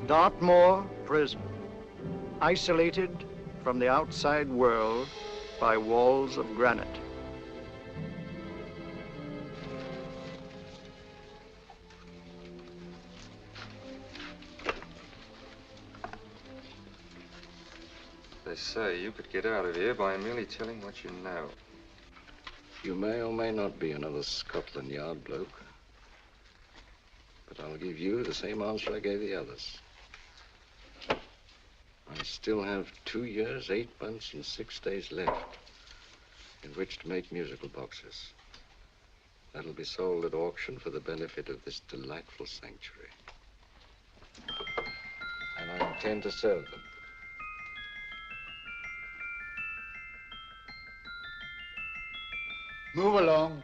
Dartmoor Prison, isolated from the outside world by walls of granite. They say you could get out of here by merely telling what you know. You may or may not be another Scotland Yard bloke, but I'll give you the same answer I gave the others. I still have 2 years, 8 months, and 6 days left in which to make musical boxes. That'll be sold at auction for the benefit of this delightful sanctuary. And I intend to serve them. Move along.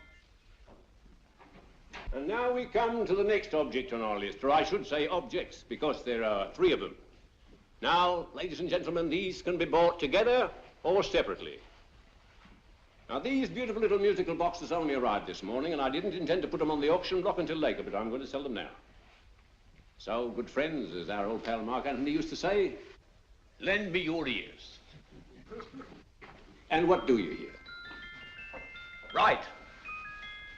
And now we come to the next object on our list, or I should say objects, because there are 3 of them. Now, ladies and gentlemen, these can be bought together or separately. Now, these beautiful little musical boxes only arrived this morning, and I didn't intend to put them on the auction block until later, but I'm going to sell them now. So, good friends, as our old pal Mark Antony used to say, lend me your ears. And what do you hear? Right.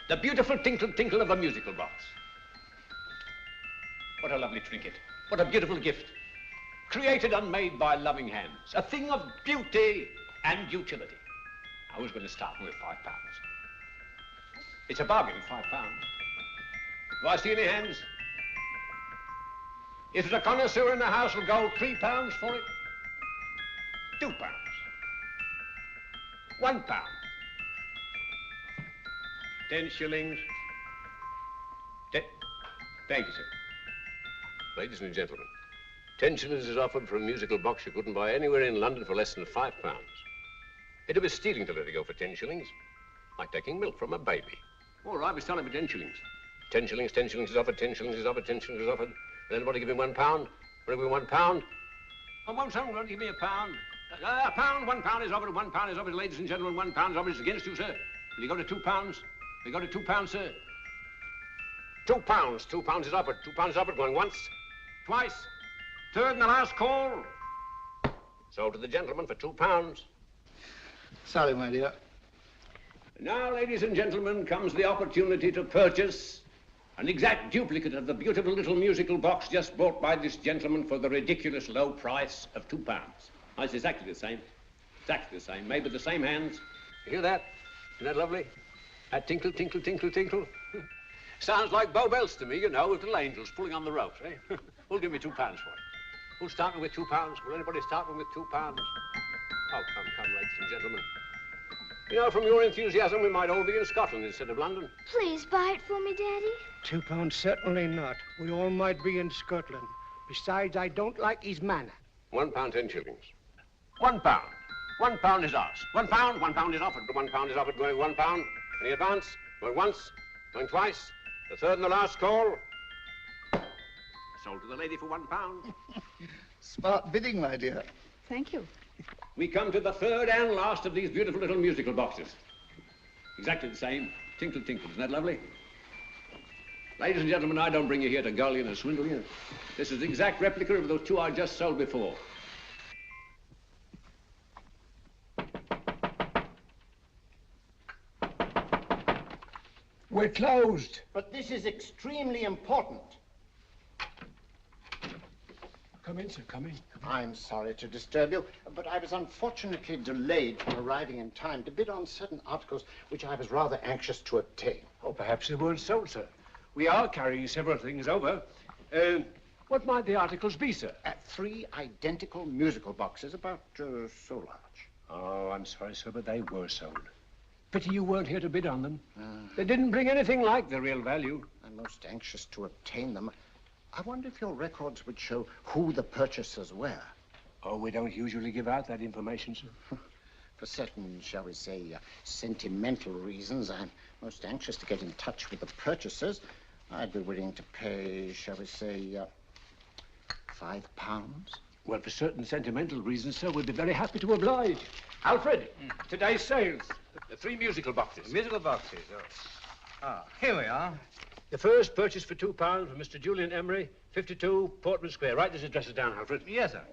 The beautiful tinkle tinkle of a musical box. What a lovely trinket. What a beautiful gift. Created and made by loving hands. A thing of beauty and utility. I was going to start with £5. It's a bargain, £5. Do I see any hands? If there's a connoisseur in the house, will go £3 for it. £2. £1. 10 shillings. Thank you, sir. Ladies and gentlemen, 10 shillings is offered for a musical box you couldn't buy anywhere in London for less than £5. It'd be stealing to let it go for 10 shillings. Like taking milk from a baby. All right, we're selling for 10 shillings. 10 shillings, 10 shillings is offered, 10 shillings is offered, 10 shillings is offered. And anybody give me £1? Want to give me £1? Oh, won't someone give me £1? £1, £1 is offered, £1 is offered, ladies and gentlemen, £1 is offered. It's against you, sir. Will you go to £2? We go to £2, sir. £2. £2 is offered. £2 is offered. Going once, twice, third and the last call. Sold to the gentleman for £2. Sorry, my dear. Now, ladies and gentlemen, comes the opportunity to purchase an exact duplicate of the beautiful little musical box just bought by this gentleman for the ridiculous low price of £2. Oh, it's exactly the same. Exactly the same. Made with the same hands. You hear that? Isn't that lovely? That tinkle, tinkle, tinkle, tinkle. Sounds like Bow Bells to me, you know, with little angels pulling on the ropes, eh? Who'll give me £2 for it? Who's starting with £2? Will anybody start with £2? Oh, come, ladies and gentlemen. You know, from your enthusiasm, we might all be in Scotland instead of London. Please buy it for me, Daddy. £2, certainly not. We all might be in Scotland. Besides, I don't like his manner. £1, 10 shillings. £1. £1 is ours. £1, £1 is offered. £1 is offered. Going £1. Any advance? Going once, going twice. The third and the last call. Sold to the lady for £1. Smart bidding, my dear. Thank you. We come to the third and last of these beautiful little musical boxes. Exactly the same. Tinkle, tinkle. Isn't that lovely? Ladies and gentlemen, I don't bring you here to gull you and swindle you. This is the exact replica of those 2 I just sold before. We're closed. But this is extremely important. Come in, sir, come in. I'm sorry to disturb you, but I was unfortunately delayed from arriving in time to bid on certain articles which I was rather anxious to obtain. Oh, perhaps they weren't sold, sir. We are carrying several things over. What might the articles be, sir? 3 identical musical boxes, about so large. Oh, I'm sorry, sir, but they were sold. Pity you weren't here to bid on them. They didn't bring anything like the real value. I'm most anxious to obtain them. I wonder if your records would show who the purchasers were. Oh, we don't usually give out that information, sir. For certain, shall we say, sentimental reasons, I'm most anxious to get in touch with the purchasers. I'd be willing to pay, shall we say, £5. Well, for certain sentimental reasons, sir, we'd be very happy to oblige. Alfred, today's sales. The 3 musical boxes. Musical boxes, oh. Ah, here we are. The first purchase for £2 from Mr. Julian Emery, 52 Portman Square. Write these addresses down, Alfred. Yes, sir.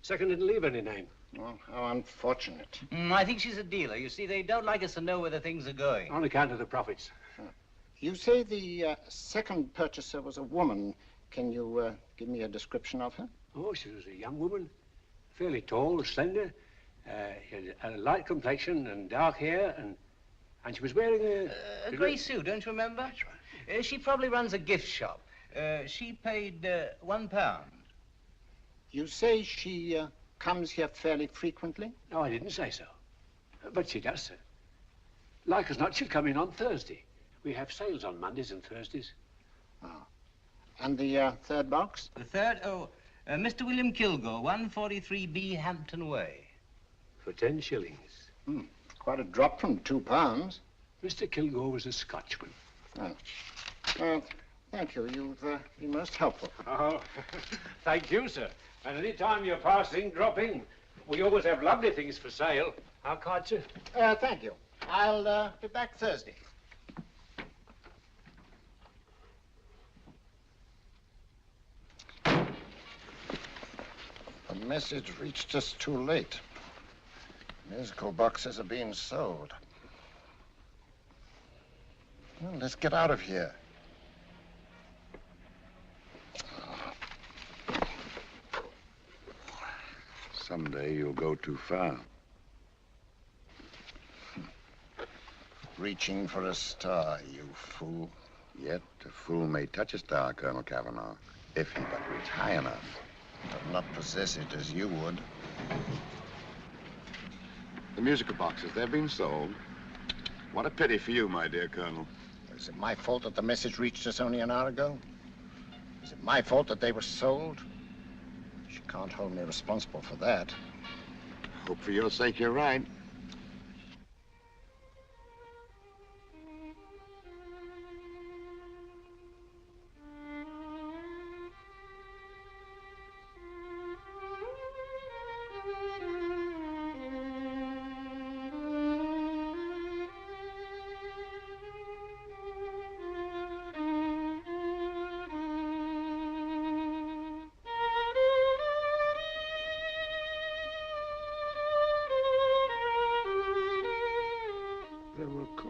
Second didn't leave any name. Well, how unfortunate. I think she's a dealer. You see, they don't like us to know where the things are going. On account of the profits. You say the second purchaser was a woman. Can you give me a description of her? Oh, she was a young woman, fairly tall, slender. She had a light complexion and dark hair, and she was wearing A grey suit, don't you remember? That's right. She probably runs a gift shop. She paid £1. You say she comes here fairly frequently? No, I didn't say so. But she does, sir. Like as not, she'll come in on Thursday. We have sales on Mondays and Thursdays. Oh. And the third box? The third? Oh, Mr. William Kilgore, 143B Hampton Way. For 10 shillings. Quite a drop from £2. Mr. Kilgore was a Scotchman. Oh. Thank you. You've been most helpful. Oh, thank you, sir. And any time you're passing, drop in. We always have lovely things for sale. Our card, sir? Thank you. I'll be back Thursday. The message reached us too late. Musical boxes are being sold. Well, let's get out of here. Someday you'll go too far. Reaching for a star, you fool. Yet a fool may touch a star, Colonel Cavanaugh, if he but reach high enough. But not possess it as you would. The musical boxes, they've been sold. What a pity for you, my dear Colonel. Is it my fault that the message reached us only an hour ago? Is it my fault that they were sold? You can't hold me responsible for that. Hope for your sake you're right.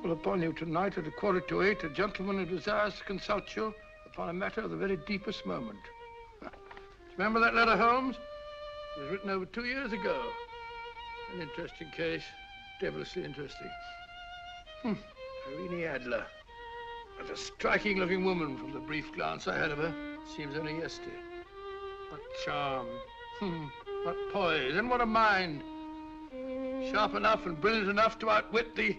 Upon you tonight at 7:45, a gentleman who desires to consult you upon a matter of the very deepest moment. Remember that letter, Holmes? It was written over 2 years ago. An interesting case, devilishly interesting. Irene Adler. What a striking-looking woman from the brief glance I had of her. Seems only yesterday. What charm. What poise, and what a mind. Sharp enough and brilliant enough to outwit the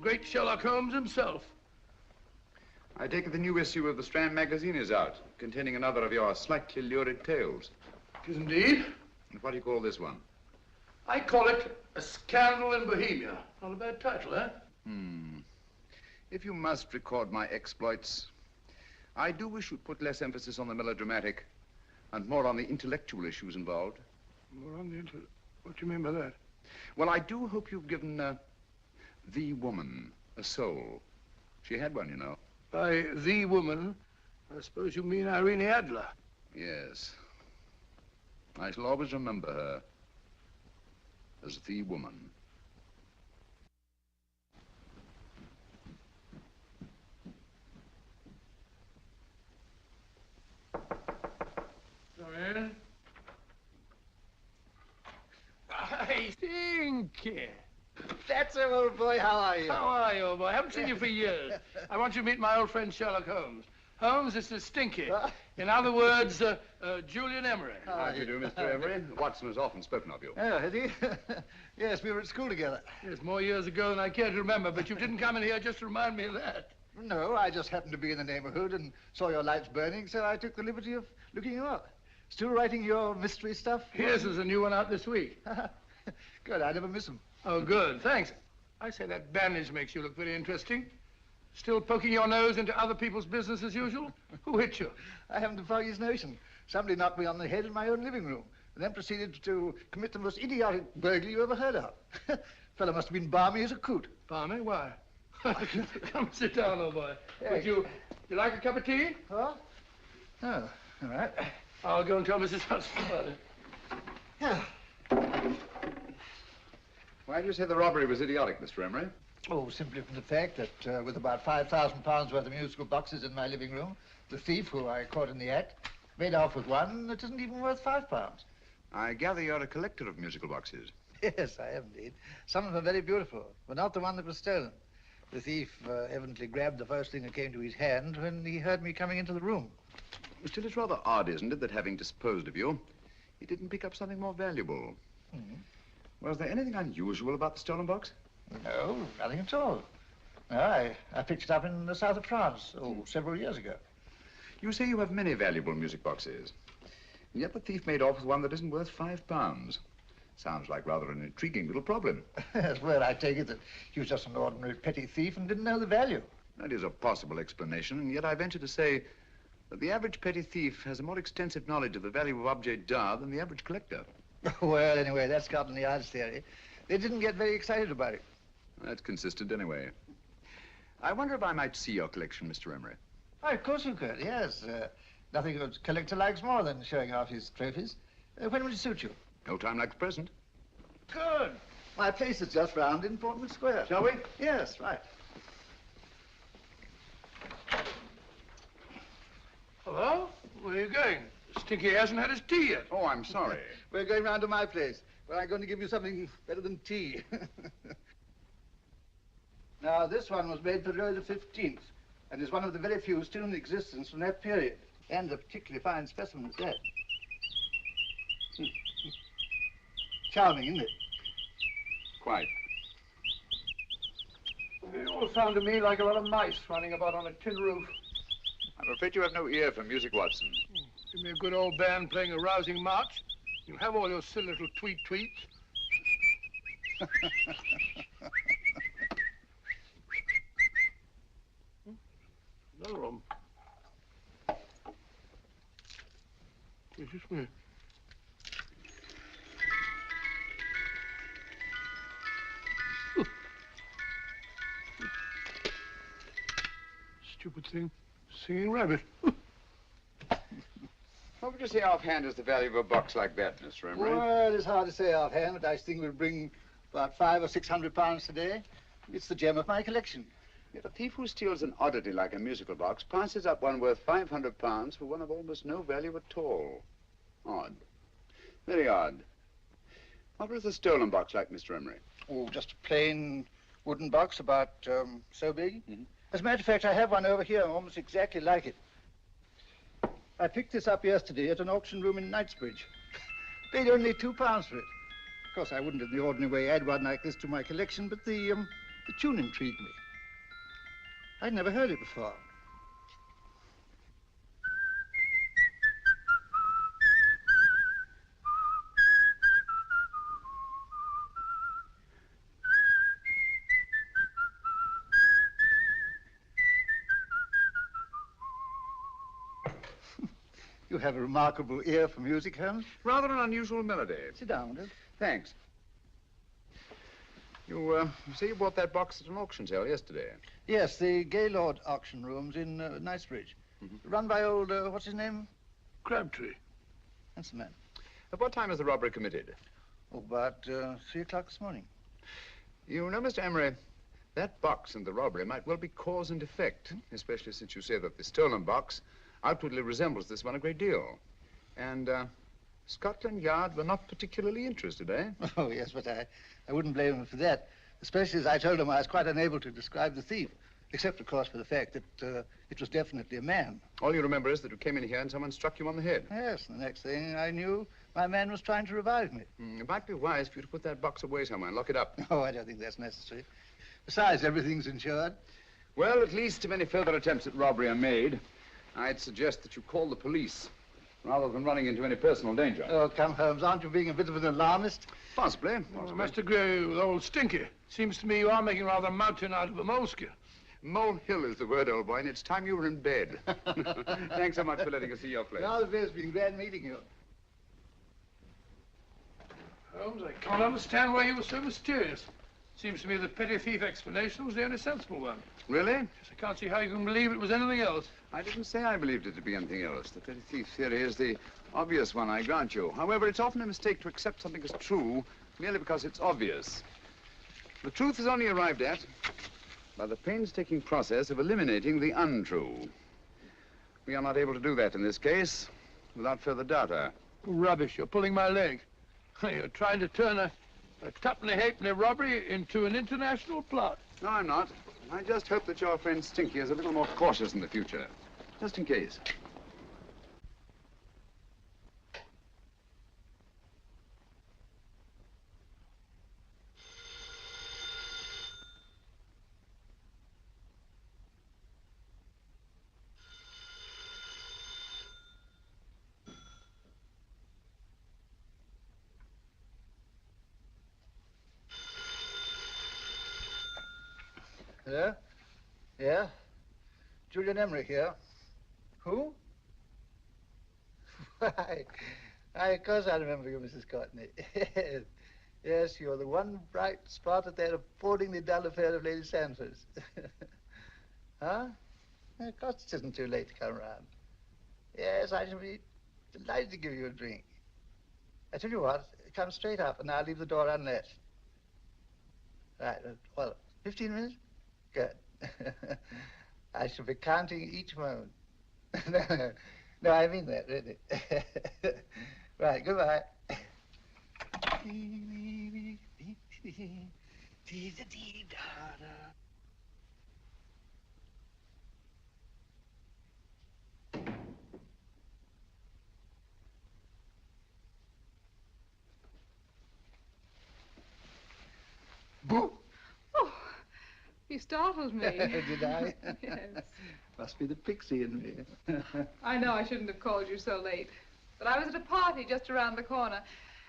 great Sherlock Holmes himself. I take it the new issue of the Strand magazine is out, containing another of your slightly lurid tales. It is indeed. And what do you call this one? I call it A Scandal in Bohemia. Not a bad title, eh? If you must record my exploits, I do wish you'd put less emphasis on the melodramatic and more on the intellectual issues involved. More on the what do you mean by that? Well, I do hope you've given the woman a soul. She had one, you know. By the woman, I suppose you mean Irene Adler. Yes. I shall always remember her as the woman. Come in. I think. That's him, old boy. How are you? How are you, old boy? I haven't seen you for years. I want you to meet my old friend Sherlock Holmes. Holmes, this is Stinky. In other words, Julian Emery. How do you do, Mr. Emery? Watson has often spoken of you. Oh, has he? Yes, we were at school together. Yes, more years ago than I care to remember, but you didn't come in here just to remind me of that. No, I just happened to be in the neighborhood and saw your lights burning, so I took the liberty of looking you up. Still writing your mystery stuff? Yes, there's a new one out this week. Good, I never miss them. Oh, good, thanks. I say that bandage makes you look very interesting. Still poking your nose into other people's business as usual? Who hit you? I haven't the foggiest notion. Somebody knocked me on the head in my own living room, and then proceeded to commit the most idiotic burglary you ever heard of. Fellow must have been balmy as a coot. Balmy? Why? Come sit down, old boy. Would you like a cup of tea? Huh? Oh, all right. I'll go and tell Mrs. Hudson about it. Yeah. Why do you say the robbery was idiotic, Mr. Emery? Oh, simply from the fact that with about £5,000 worth of musical boxes in my living room, the thief, who I caught in the act, made off with one that isn't even worth £5. I gather you're a collector of musical boxes. Yes, I am indeed. Some of them are very beautiful, but not the one that was stolen. The thief evidently grabbed the first thing that came to his hand when he heard me coming into the room. Still, it's rather odd, isn't it, that having disposed of you, he didn't pick up something more valuable. Mm-hmm. Was there anything unusual about the stolen box? No, nothing at all. No, I picked it up in the south of France, several years ago. You say you have many valuable music boxes, and yet the thief made off with one that isn't worth £5. Sounds like rather an intriguing little problem. Yes, well, I take it that he was just an ordinary petty thief and didn't know the value. That is a possible explanation, and yet I venture to say that the average petty thief has a more extensive knowledge of the value of objets d'art than the average collector. Well, anyway, that's Scotland Yard's theory. They didn't get very excited about it. That's consistent anyway. I wonder if I might see your collection, Mr. Emery. Oh, of course you could, yes. Nothing a collector likes more than showing off his trophies. When will it suit you? No time like the present. Good. My place is just round in Portman Square. Shall we? Yes, right. Hello? Where are you going? Stinky hasn't had his tea yet. Oh, I'm sorry. We're going round to my place, where I'm going to give you something better than tea. Now, this one was made for Louis XV, and is one of the very few still in existence from that period. And a particularly fine specimen at that. Charming, isn't it? Quite. It all sounded to me like a lot of mice running about on a tin roof. I'm afraid you have no ear for music, Watson. Give me a good old band playing a rousing march. You have all your silly little tweets. Another one. Excuse me. Stupid thing. Singing rabbit. What would you say offhand is the value of a box like that, Mr. Emery? Well, it's hard to say offhand, but I think we'll bring about £500 or £600 today. It's the gem of my collection. Yet a thief who steals an oddity like a musical box passes up one worth £500 for one of almost no value at all. Odd. Very odd. What was the stolen box like, Mr. Emery? Oh, just a plain wooden box about so big. Mm-hmm. As a matter of fact, I have one over here almost exactly like it. I picked this up yesterday at an auction room in Knightsbridge. Paid only £2 for it. Of course, I wouldn't in the ordinary way add one like this to my collection, but the tune intrigued me. I'd never heard it before. You have a remarkable ear for music, Holmes. Rather an unusual melody. Sit down, will you? Thanks. You say you bought that box at an auction sale yesterday? Yes, the Gaylord auction rooms in Knightsbridge. Mm-hmm. Run by old, what's his name? Crabtree. That's the man. At what time was the robbery committed? Oh, about 3 o'clock this morning. You know, Mr. Emery, that box and the robbery might well be cause and effect, especially since you say that the stolen box outwardly resembles this one a great deal. And Scotland Yard were not particularly interested, eh? Oh, yes, but I wouldn't blame him for that, especially as I told him I was quite unable to describe the thief, except, of course, for the fact that it was definitely a man. All you remember is that you came in here and someone struck you on the head. Yes, and the next thing I knew, my man was trying to revive me. It might be wise for you to put that box away somewhere and lock it up. Oh, I don't think that's necessary. Besides, everything's insured. Well, at least if any further attempts at robbery are made, I'd suggest that you call the police, rather than running into any personal danger. Oh, come, Holmes, aren't you being a bit of an alarmist? Possibly. Well, Mr. Gray with old Stinky. Seems to me you are making rather a mountain out of a moleskin. Molehill is the word, old boy, and it's time you were in bed. Thanks so much for letting us see your place. Now, it's been glad meeting you. Holmes, I can't understand why you were so mysterious. Seems to me the petty thief explanation was the only sensible one. Really? Yes, I can't see how you can believe it was anything else. I didn't say I believed it to be anything else. The petty thief theory is the obvious one, I grant you. However, it's often a mistake to accept something as true merely because it's obvious. The truth is only arrived at by the painstaking process of eliminating the untrue. We are not able to do that in this case without further data. Rubbish, you're pulling my leg. You're trying to turn a tuppenny halfpenny robbery into an international plot. No, I'm not. I just hope that your friend Stinky is a little more cautious in the future, just in case. Hello? Yeah? Julian Emery here. Who? Why, of course I remember you, Mrs. Courtney. Yes, you're the one bright spot at that appallingly dull affair of Lady Sanford's. Huh? Of course it isn't too late to come round. Yes, I shall be delighted to give you a drink. I tell you what, come straight up and I'll leave the door unlatched. Right, well, 15 minutes? Good. I shall be counting each moment. No, I mean that, really. Right, goodbye. Boo! Oh, you startled me. Did I? Yes. Must be the pixie in me. I know I shouldn't have called you so late, but I was at a party just around the corner,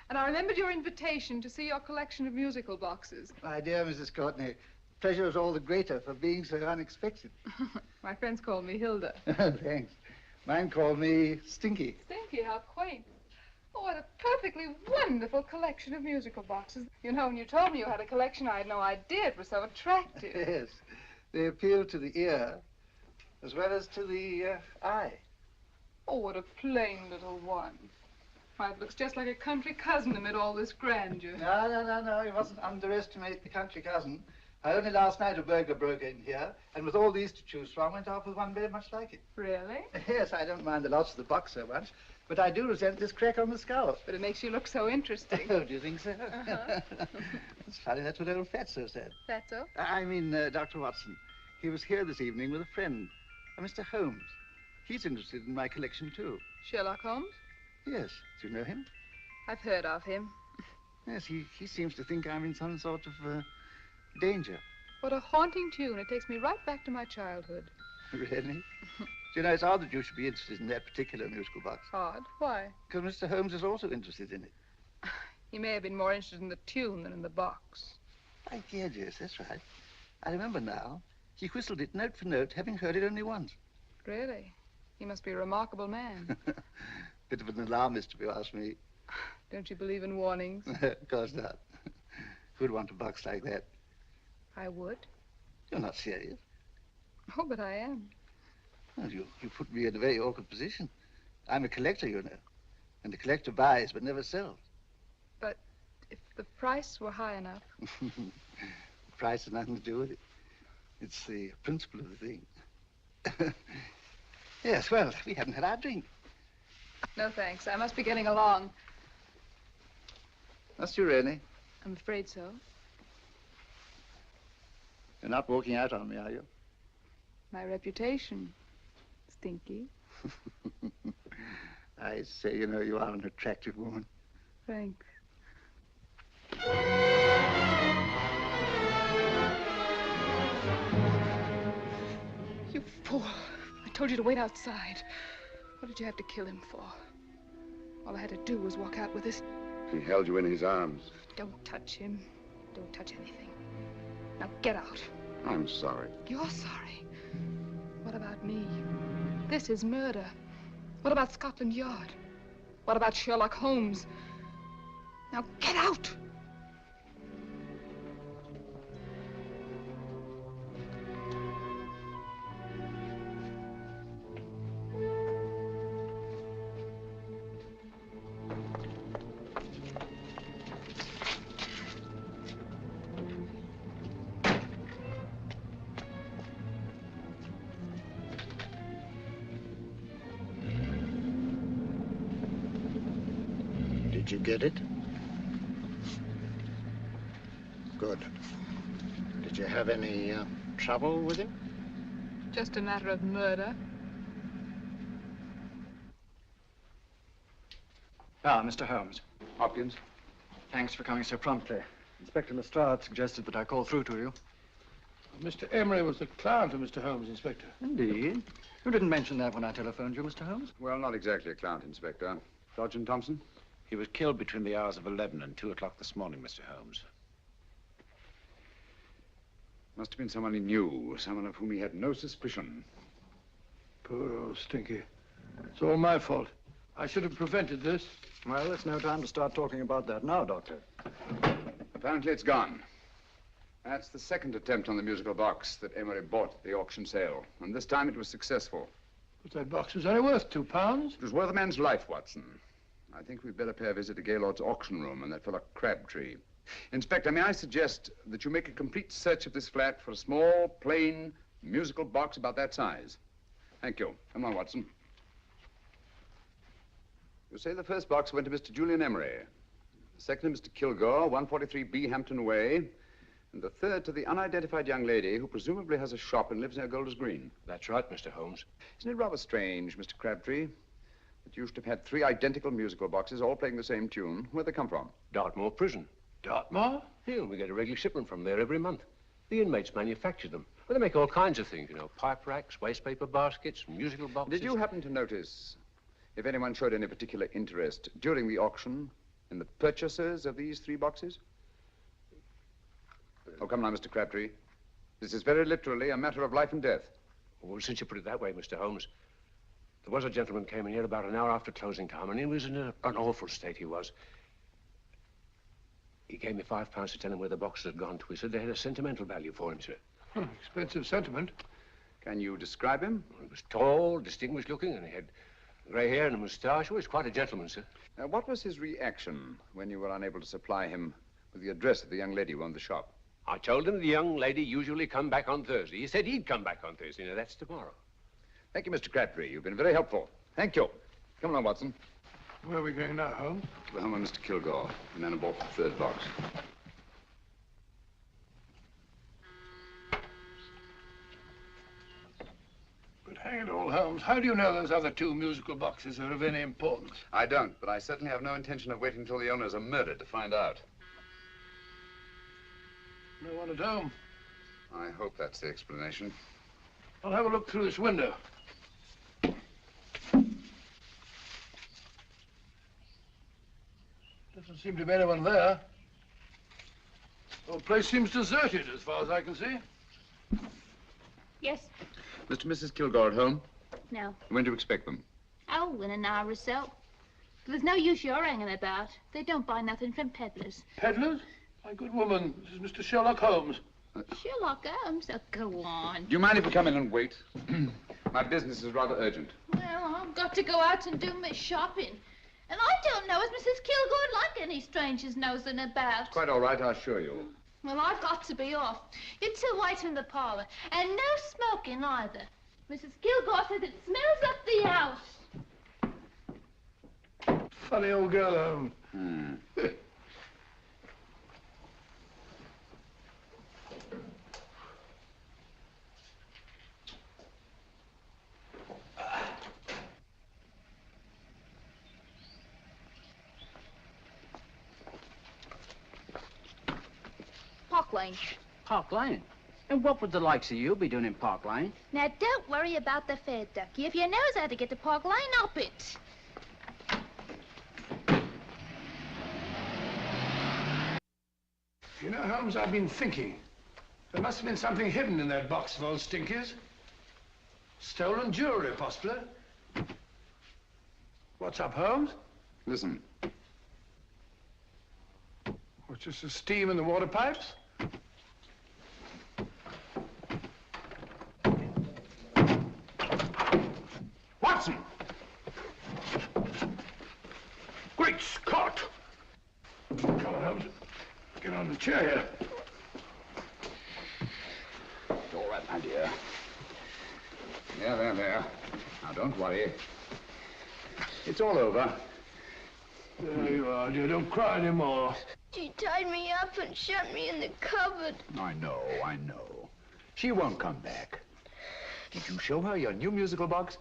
and I remembered your invitation to see your collection of musical boxes. My dear Mrs. Courtney, pleasure is all the greater for being so unexpected. My friends call me Hilda. Thanks. Mine call me Stinky. Stinky, how quaint. Oh, what a perfectly wonderful collection of musical boxes. You know, when you told me you had a collection, I had no idea it was so attractive. Yes. They appeal to the ear as well as to the eye. Oh, what a plain little one. Why, it looks just like a country cousin amid all this grandeur. No. You mustn't underestimate the country cousin. Only last night a burglar broke in here, and with all these to choose from, went off with one very much like it. Really? Yes, I don't mind the loss of the box so much, but I do resent this crack on the skull. But it makes you look so interesting. Oh, do you think so? Uh-huh. It's funny, that's what old Fatso said. Fatso? I mean, Dr. Watson. He was here this evening with a friend, a Mr. Holmes. He's interested in my collection, too. Sherlock Holmes? Yes. Do you know him? I've heard of him. Yes, he seems to think I'm in some sort of danger. What a haunting tune. It takes me right back to my childhood. Really? Do you know, it's odd that you should be interested in that particular musical box. Odd? Why? Because Mr. Holmes is also interested in it. He may have been more interested in the tune than in the box. My dear, yes, that's right. I remember now. He whistled it note for note, having heard it only once. Really? He must be a remarkable man. Bit of an alarmist, if you ask me. Don't you believe in warnings? Of course not. Who'd want a box like that? I would. You're not serious. Oh, but I am. Well, you put me in a very awkward position. I'm a collector, you know. And the collector buys but never sells. But if the price were high enough... The price has nothing to do with it. It's the principle of the thing. Yes, well, we haven't had our drink. No, thanks. I must be getting along. Must you really? I'm afraid so. You're not walking out on me, are you? My reputation. Stinky. I say, you know, you are an attractive woman. Thanks. You fool. I told you to wait outside. What did you have to kill him for? All I had to do was walk out with this. He held you in his arms. Don't touch him. Don't touch anything. Now get out. I'm sorry. You're sorry. What about me? This is murder. What about Scotland Yard? What about Sherlock Holmes? Now get out! Did you get it? Good. Did you have any trouble with him? Just a matter of murder. Ah, Mr. Holmes. Hopkins. Thanks for coming so promptly. Inspector Lestrade suggested that I call through to you. Mr. Emery was the client of Mr. Holmes, Inspector. Indeed. You didn't mention that when I telephoned you, Mr. Holmes. Well, not exactly a client, Inspector. Sergeant Thompson? He was killed between the hours of 11 and 2 o'clock this morning, Mr. Holmes. Must have been someone he knew, someone of whom he had no suspicion. Poor old Stinky. It's all my fault. I should have prevented this. Well, it's no time to start talking about that now, Doctor. Apparently it's gone. That's the second attempt on the musical box that Emery bought at the auction sale. And this time it was successful. But that box was only worth £2. It was worth a man's life, Watson. I think we'd better pay a visit to Gaylord's auction room and that fellow Crabtree. Inspector, may I suggest that you make a complete search of this flat for a small, plain, musical box about that size. Thank you. Come on, Watson. You say the first box went to Mr. Julian Emery. The second to Mr. Kilgore, 143B Hampton Way. And the third to the unidentified young lady who presumably has a shop and lives near Golders Green. That's right, Mr. Holmes. Isn't it rather strange, Mr. Crabtree, that you should have had 3 identical musical boxes all playing the same tune? Where'd they come from? Dartmoor Prison. Dartmoor? Yeah, we get a regular shipment from there every month. The inmates manufacture them. Well, they make all kinds of things, you know, pipe racks, waste paper baskets, musical boxes. Did you happen to notice if anyone showed any particular interest during the auction in the purchasers of these 3 boxes? Oh, come now, Mr. Crabtree. This is very literally a matter of life and death. Well, since you put it that way, Mr. Holmes, there was a gentleman came in here about an hour after closing time, and he was in an awful state, he was. He gave me £5 to tell him where the boxes had gone to. He said they had a sentimental value for him, sir. Expensive sentiment. Can you describe him? He was tall, distinguished looking, and he had grey hair and a moustache. He was quite a gentleman, sir. What was his reaction when you were unable to supply him with the address of the young lady who owned the shop? I told him the young lady usually come back on Thursday. He said he'd come back on Thursday. Now, that's tomorrow. Thank you, Mr. Crabtree. You've been very helpful. Thank you. Come along, Watson. Where are we going now, Holmes? To the home of Mr. Kilgore, the man who bought the 3rd box. But hang it all, Holmes, how do you know those other 2 musical boxes are of any importance? I don't, but I certainly have no intention of waiting until the owners are murdered to find out. No one at home. I hope that's the explanation. I'll have a look through this window. Doesn't seem to be anyone there. The whole place seems deserted as far as I can see. Yes. Mr. and Mrs. Kilgore at home? No. When do you expect them? Oh, in an hour or so. There's no use you're hanging about. They don't buy nothing from peddlers. Peddlers? My good woman, this is Mr. Sherlock Holmes. Sherlock Holmes? Oh, go on. Do you mind if we come in and wait? My business is rather urgent. Well, I've got to go out and do my shopping. And I don't know as Mrs. Kilgore'd like any strangers nosing about. Quite all right, I assure you. Well, I've got to be off. You 2 wait in the parlor. And no smoking either. Mrs. Kilgore says it smells up the house. Funny old girl, Holmes. Park Lane. Park Lane? And what would the likes of you be doing in Park Lane? Now, don't worry about the fare, Ducky. If you knows how to get to Park Lane, up it. You know, Holmes, I've been thinking. There must have been something hidden in that box of old Stinky's. Stolen jewelry, possibly. What's up, Holmes? Listen. What's just the steam in the water pipes? Watson! Great Scott! Come on, Holmes. Get on the chair here. It's all right, my dear. There. Now, don't worry. It's all over. There you are, dear. Don't cry anymore. She tied me up and shut me in the cupboard. I know. She won't come back. Did you show her your new musical box?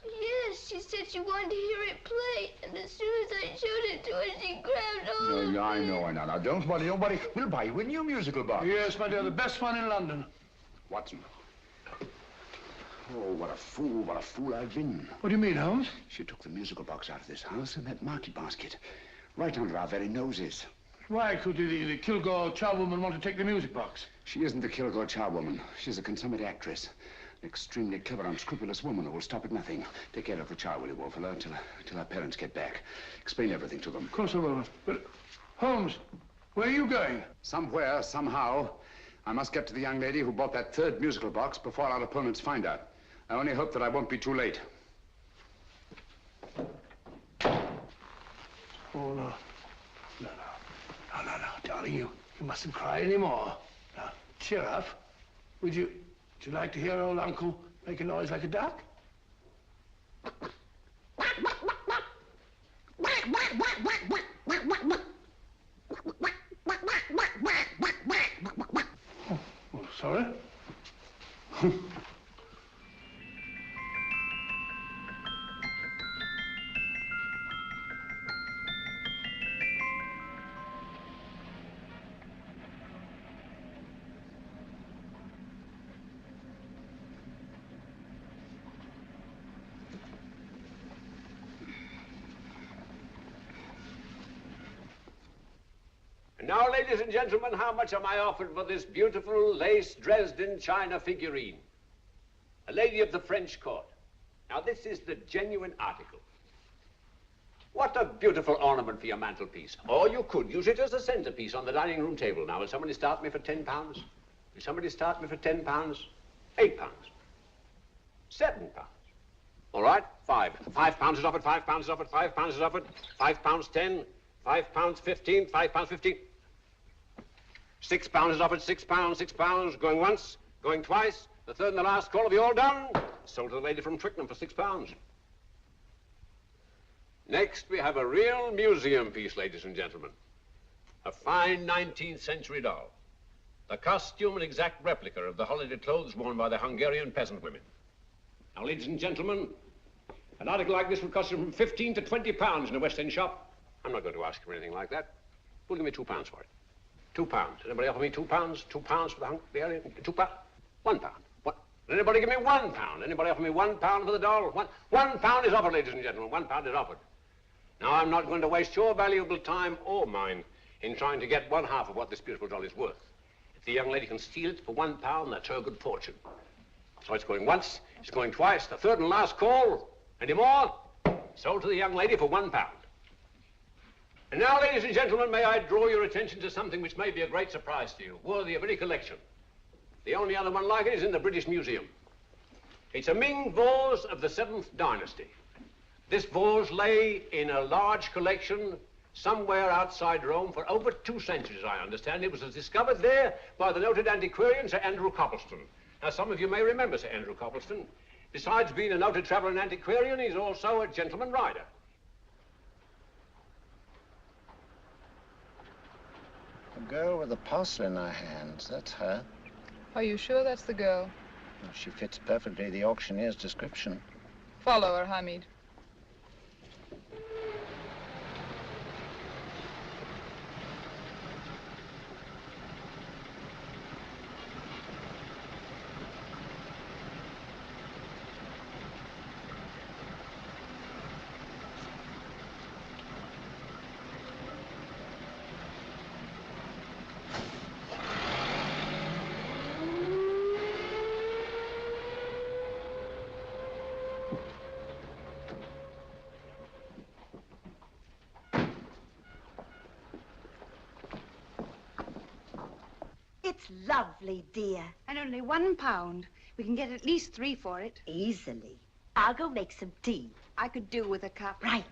Yes, she said she wanted to hear it play, and as soon as I showed it to her, she grabbed hold of No, me. I know. Now, don't worry. We'll buy you a new musical box. Yes, my dear, the best one in London. Watson. Oh, what a fool I've been. What do you mean, Holmes? She took the musical box out of this house in that market basket, right under our very noses. Why could the Kilgore charwoman want to take the music box? She isn't the Kilgore charwoman. She's a consummate actress. An extremely clever, unscrupulous woman who will stop at nothing. Take care of the child, will you, Wolf, till our parents get back. Explain everything to them. Of course I will. But, Holmes, where are you going? Somewhere, somehow, I must get to the young lady who bought that third musical box before our opponents find her. I only hope that I won't be too late. Oh, no. No, darling, you mustn't cry anymore. Now, cheer up. Would you like to hear old Uncle make a noise like a duck? Oh, sorry. And now, ladies and gentlemen, how much am I offered for this beautiful lace Dresden china figurine? A lady of the French court. Now, this is the genuine article. What a beautiful ornament for your mantelpiece. Or you could use it as a centerpiece on the dining room table. Now, will somebody start me for £10? Will somebody start me for £10? £8? £7? All right, £5 is offered, £5 is offered, £5 is offered, £5.10, £5.15, £5.15. £6 is offered, £6, going once, going twice, the third and the last call. Have you all done? Sold to the lady from Twickenham for £6. Next, we have a real museum piece, ladies and gentlemen. A fine 19th century doll. The costume an exact replica of the holiday clothes worn by the Hungarian peasant women. Now, ladies and gentlemen, an article like this would cost you from £15 to £20 in a West End shop. I'm not going to ask you for anything like that. Who'll give me £2 for it? £2. Anybody offer me £2? £2 for the Hungarian? £2? £1. What? Anybody give me £1? Anybody offer me £1 for the doll? £1 is offered, ladies and gentlemen. £1 is offered. Now, I'm not going to waste your valuable time or mine in trying to get one half of what this beautiful doll is worth. If the young lady can steal it for £1, that's her good fortune. So it's going once, it's going twice, the third and last call. Any more? Sold to the young lady for £1. And now, ladies and gentlemen, may I draw your attention to something which may be a great surprise to you, worthy of any collection. The only other one like it is in the British Museum. It's a Ming vase of the 7th dynasty. This vase lay in a large collection somewhere outside Rome for over 2 centuries, I understand. It was discovered there by the noted antiquarian, Sir Andrew Coppleston. Now, some of you may remember Sir Andrew Coppleston. Besides being a noted traveler and antiquarian, he's also a gentleman rider. The girl with the parcel in her hands, that's her. Are you sure that's the girl? Well, she fits perfectly the auctioneer's description. Follow her, Hamid. It's lovely, dear. And only £1. We can get at least 3 for it. Easily. I'll go make some tea. I could do with a cup. Right.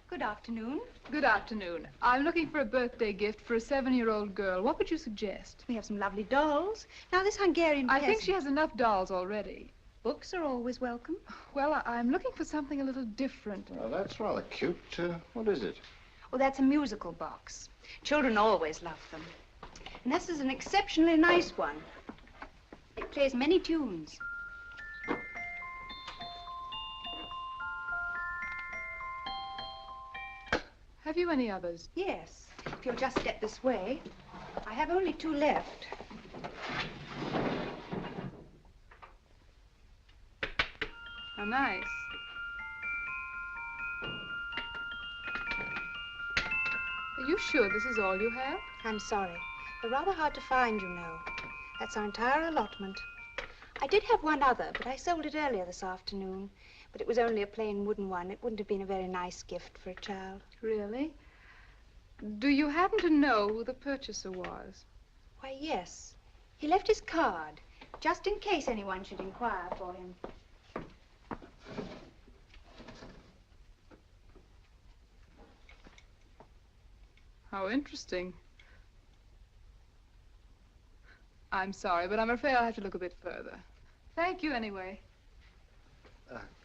Good afternoon. Good afternoon. I'm looking for a birthday gift for a 7-year-old girl. What would you suggest? We have some lovely dolls. Now, this Hungarian I think peasant- she has enough dolls already. Books are always welcome. Well, I'm looking for something a little different. Well, that's rather cute. What is it? Oh, that's a musical box. Children always love them. And this is an exceptionally nice one. It plays many tunes. Have you any others? Yes. If you'll just step this way. I have only 2 left. How nice. Are you sure this is all you have? I'm sorry. They're rather hard to find, you know. That's our entire allotment. I did have one other, but I sold it earlier this afternoon. But it was only a plain wooden one. It wouldn't have been a very nice gift for a child. Really? Do you happen to know who the purchaser was? Why, yes. He left his card, just in case anyone should inquire for him. How interesting. I'm sorry, but I'm afraid I'll have to look a bit further. Thank you anyway.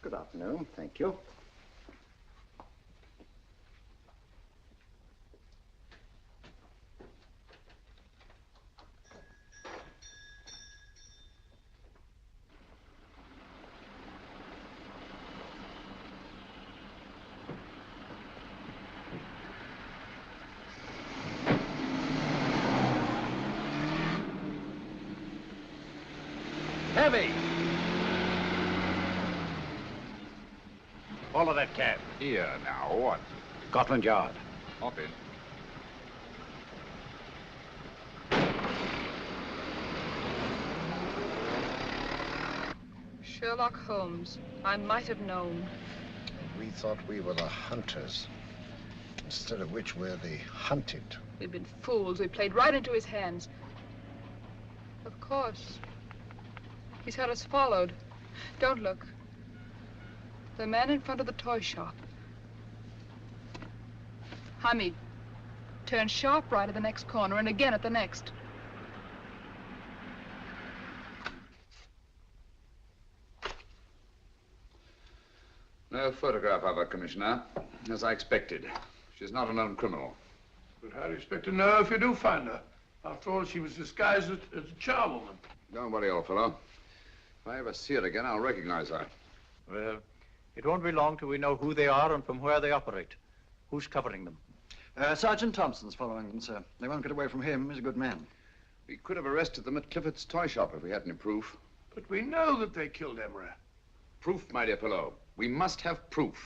Good afternoon. Thank you. Heavy! Follow that cab. Here now, what? Scotland Yard. Hop in. Sherlock Holmes. I might have known. We thought we were the hunters, instead of which we're the hunted. We've been fools. We played right into his hands. Of course. He's had us followed. Don't look. The man in front of the toy shop. Hamid, turn sharp right at the next corner and again at the next. No photograph of her, Commissioner, as I expected. She's not a known criminal. But how do you expect to know if you do find her? After all, she was disguised as a charwoman. Don't worry, old fellow. If I ever see her again, I'll recognize her. Well, it won't be long till we know who they are and from where they operate. Who's covering them? Sergeant Thompson's following them, sir. They won't get away from him. He's a good man. We could have arrested them at Clifford's toy shop if we had any proof. But we know that they killed Emery. Proof, my dear fellow. We must have proof.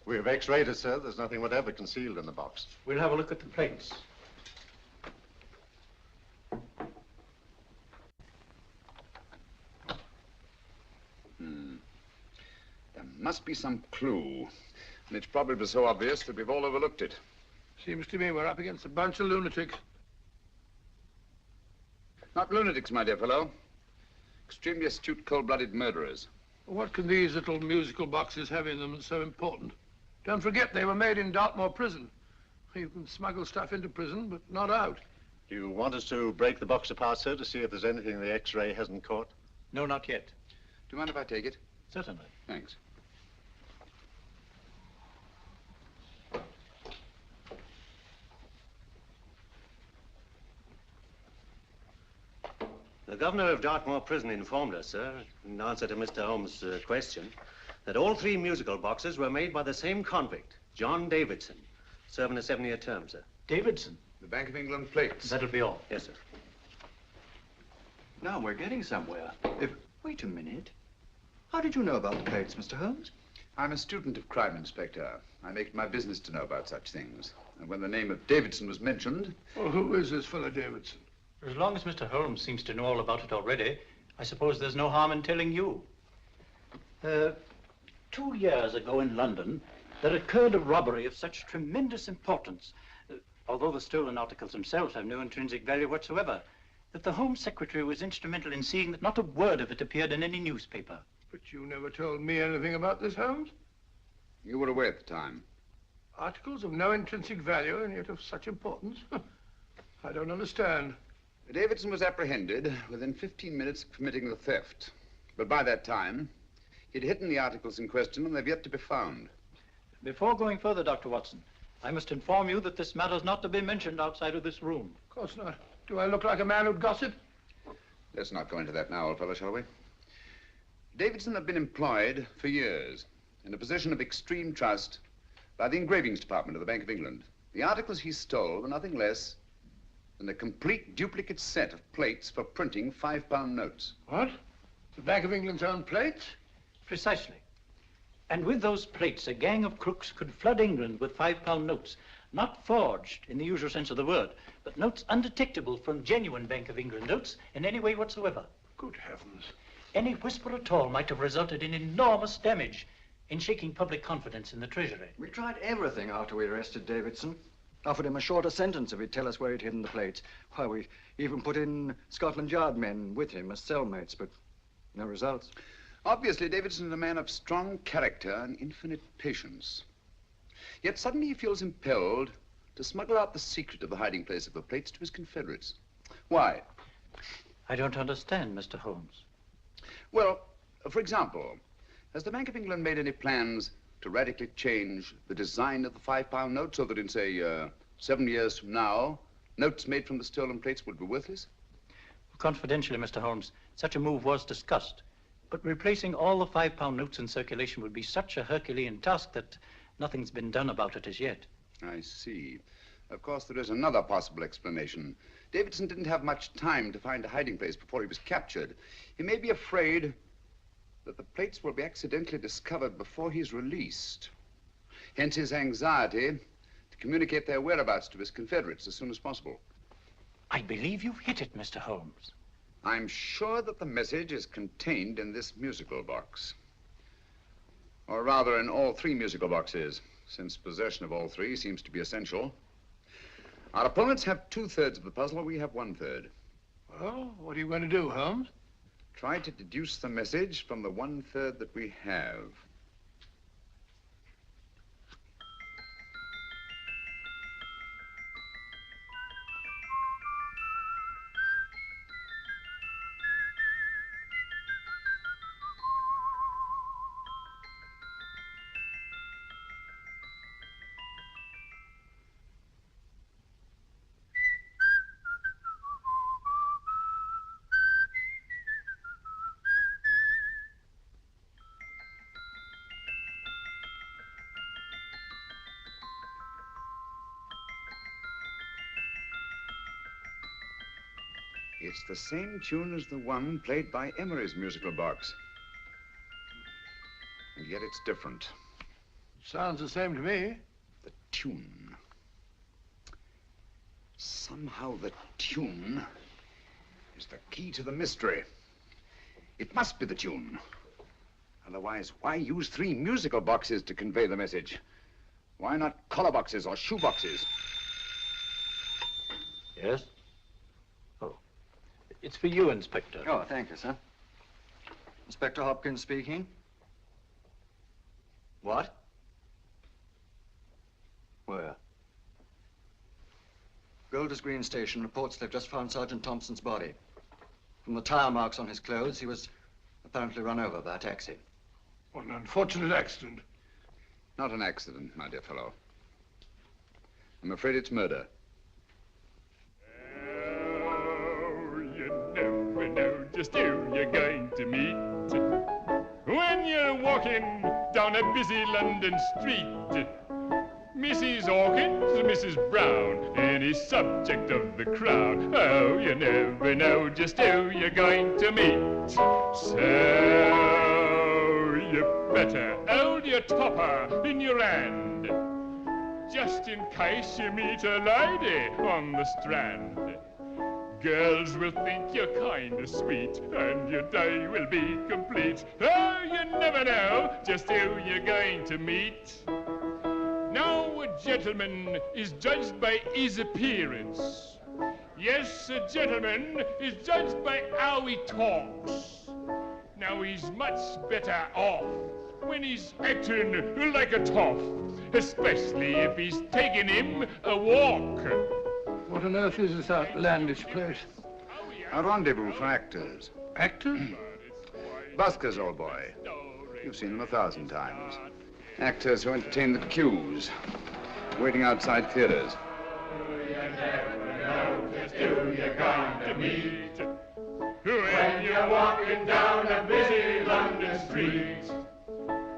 We have x-rayed it, sir. There's nothing whatever concealed in the box. We'll have a look at the plates. There must be some clue. And it's probably so obvious that we've all overlooked it. Seems to me we're up against a bunch of lunatics. Not lunatics, my dear fellow. Extremely astute, cold-blooded murderers. What can these little musical boxes have in them that's so important? Don't forget, they were made in Dartmoor prison. You can smuggle stuff into prison, but not out. Do you want us to break the box apart, sir, to see if there's anything the x-ray hasn't caught? No, not yet. Do you mind if I take it? Certainly. Thanks. The governor of Dartmoor Prison informed us, sir, in answer to Mr. Holmes' question, that all 3 musical boxes were made by the same convict, John Davidson, serving a 7-year term, sir. Davidson? The Bank of England plates. That'll be all. Yes, sir. Now we're getting somewhere. Wait a minute. How did you know about the plates, Mr. Holmes? I'm a student of crime, Inspector. I make it my business to know about such things. And when the name of Davidson was mentioned... Well, who is this fellow Davidson? As long as Mr. Holmes seems to know all about it already, I suppose there's no harm in telling you. 2 years ago in London, there occurred a robbery of such tremendous importance, although the stolen articles themselves have no intrinsic value whatsoever, that the Home Secretary was instrumental in seeing that not a word of it appeared in any newspaper. But you never told me anything about this, Holmes. You were away at the time. Articles of no intrinsic value and yet of such importance? I don't understand. Davidson was apprehended within 15 minutes of committing the theft. But by that time, he'd hidden the articles in question and they've yet to be found. Before going further, Dr. Watson, I must inform you that this matter's not to be mentioned outside of this room. Of course not. Do I look like a man who'd gossip? Let's not go into that now, old fellow, shall we? Davidson had been employed for years in a position of extreme trust by the engravings department of the Bank of England. The articles he stole were nothing less than a complete duplicate set of plates for printing £5 notes. What? The Bank of England's own plates? Precisely. And with those plates, a gang of crooks could flood England with £5 notes, not forged in the usual sense of the word, but notes undetectable from genuine Bank of England notes in any way whatsoever. Good heavens. Any whisper at all might have resulted in enormous damage in shaking public confidence in the Treasury. We tried everything after we arrested Davidson. Offered him a shorter sentence if he'd tell us where he'd hidden the plates. Why, we even put in Scotland Yard men with him as cellmates, but no results. Obviously, Davidson is a man of strong character and infinite patience. Yet suddenly he feels impelled to smuggle out the secret of the hiding place of the plates to his confederates. Why? I don't understand, Mr. Holmes. Well, for example, has the Bank of England made any plans to radically change the design of the £5 note so that in, say, 7 years from now, notes made from the stolen plates would be worthless? Confidentially, Mr. Holmes, such a move was discussed. But replacing all the £5 notes in circulation would be such a Herculean task that nothing's been done about it as yet. I see. Of course, there is another possible explanation. Davidson didn't have much time to find a hiding place before he was captured. He may be afraid that the plates will be accidentally discovered before he's released. Hence his anxiety to communicate their whereabouts to his confederates as soon as possible. I believe you've hit it, Mr. Holmes. I'm sure that the message is contained in this musical box. Or rather, in all 3 musical boxes, since possession of all 3 seems to be essential. Our opponents have 2/3 of the puzzle, we have 1/3. Well, what are you going to do, Holmes? Try to deduce the message from the 1/3 that we have. It's the same tune as the one played by Emery's musical box. And yet it's different. Sounds the same to me. The tune. Somehow the tune is the key to the mystery. It must be the tune. Otherwise, why use 3 musical boxes to convey the message? Why not collar boxes or shoe boxes? Yes? It's for you, Inspector. Oh, thank you, sir. Inspector Hopkins speaking. What? Where? Golders Green Station reports they've just found Sergeant Thompson's body. From the tire marks on his clothes, he was apparently run over by a taxi. What an unfortunate accident. Not an accident, my dear fellow. I'm afraid it's murder. Never know just who you're going to meet when you're walking down a busy London street. Mrs. Hawkins, Mrs. Brown, any subject of the crowd. Oh, you never know just who you're going to meet. So you better hold your topper in your hand, just in case you meet a lady on the Strand. Girls will think you're kind of sweet, and your day will be complete. Oh, you never know just who you're going to meet. Now, a gentleman is judged by his appearance. Yes, a gentleman is judged by how he talks. Now, he's much better off when he's acting like a toff, especially if he's taking him a walk. What on earth is this outlandish place? A rendezvous for actors. Actors? Buskers, old boy. You've seen them 1,000 times. Actors who entertain the queues, waiting outside theaters. Who you're going to meet when you're walking down a busy London street.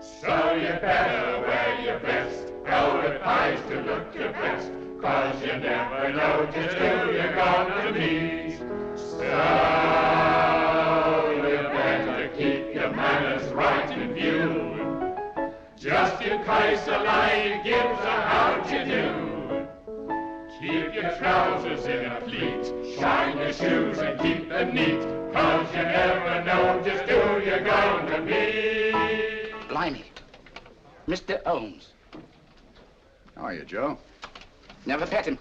So you better wear your best velvet ties to look your best, 'cause you never know just who you're going to meet. So you better keep your manners right in view, just in case a lady gives a how'd you do. Keep your trousers in a pleat, shine your shoes and keep them neat, 'cause you never know just who you're going to meet. Blimey. Mr. Holmes. How are you, Joe? Never met him.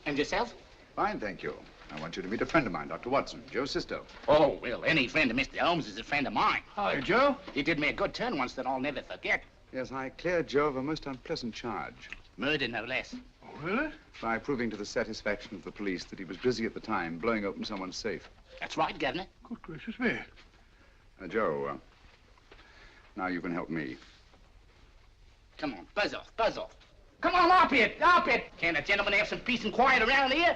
And yourself? Fine, thank you. I want you to meet a friend of mine, Dr. Watson, Joe Sisto. Oh, well, any friend of Mr. Holmes is a friend of mine. Hi, Joe. He did me a good turn once that I'll never forget. Yes, I cleared Joe of a most unpleasant charge. Murder, no less. Oh, really? By proving to the satisfaction of the police that he was busy at the time blowing open someone's safe. That's right, Governor. Good gracious me. Joe, now you can help me. Come on, buzz off, buzz off. Come on, up it, up it. Can't a gentleman have some peace and quiet around here?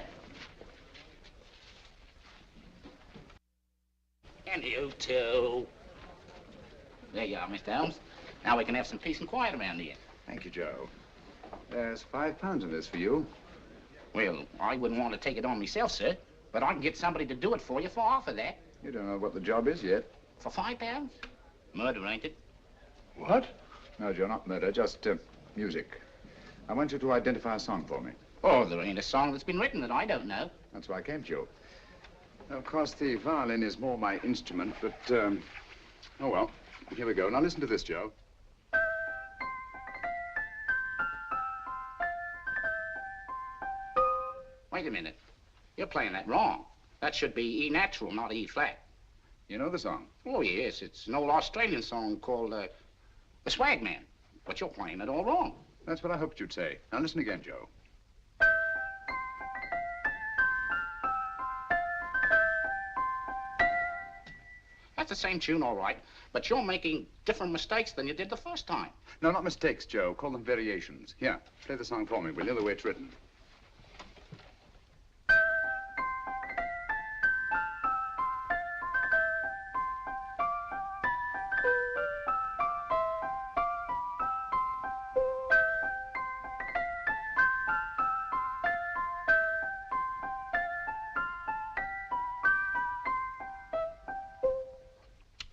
And you too. There you are, Mr. Holmes. Now we can have some peace and quiet around here. Thank you, Joe. There's £5 in this for you. Well, I wouldn't want to take it on myself, sir, but I can get somebody to do it for you for half of that. You don't know what the job is yet. For £5? Murder, ain't it? What? No, Joe, not murder, just music. I want you to identify a song for me. Oh, there ain't a song that's been written that I don't know. That's why I came to you. Of course, the violin is more my instrument, but, oh, well, here we go. Now, listen to this, Joe. Wait a minute. You're playing that wrong. That should be E natural, not E flat. You know the song? Oh, yes. It's an old Australian song called, The Swag Man. But you're playing it all wrong. That's what I hoped you'd say. Now, listen again, Joe. That's the same tune, all right, but you're making different mistakes than you did the first time. No, not mistakes, Joe. Call them variations. Here, play the song for me, will you, the way it's written.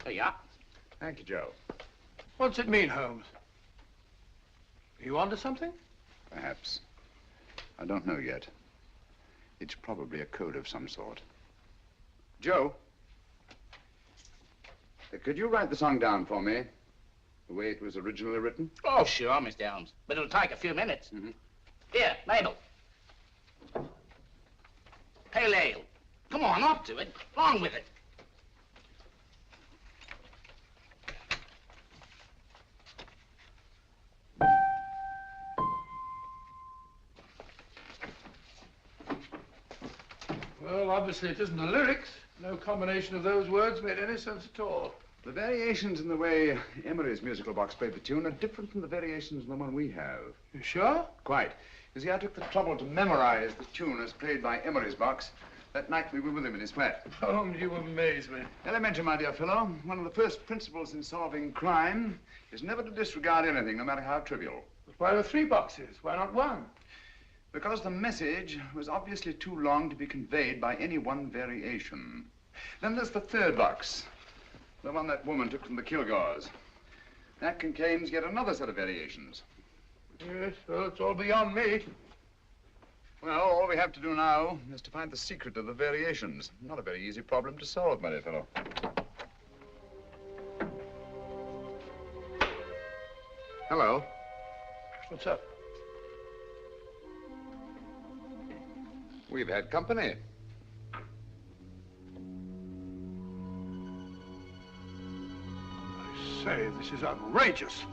There you are. Thank you, Joe. What's it mean, Holmes? Are you onto something? Perhaps. I don't know yet. It's probably a code of some sort. Joe, could you write the song down for me, the way it was originally written? Oh, sure, Mr. Holmes, but it'll take a few minutes. Here, Mabel. Pale ale. Come on, up to it. Along with it. Well, obviously it isn't the lyrics. No combination of those words made any sense at all. The variations in the way Emery's musical box played the tune are different from the variations in the one we have. You sure? Quite. You see, I took the trouble to memorize the tune as played by Emery's box that night we were with him in his flat. Holmes, you amaze me. Elementary, my dear fellow. One of the first principles in solving crime is never to disregard anything, no matter how trivial. But why were 3 boxes? Why not 1? Because the message was obviously too long to be conveyed by any one variation. Then there's the 3rd box, the one that woman took from the Kilgores. That contains yet another set of variations. Yes, well, it's all beyond me. Well, all we have to do now is to find the secret of the variations. Not a very easy problem to solve, my dear fellow. Hello. What's up? We've had company. I say, this is outrageous.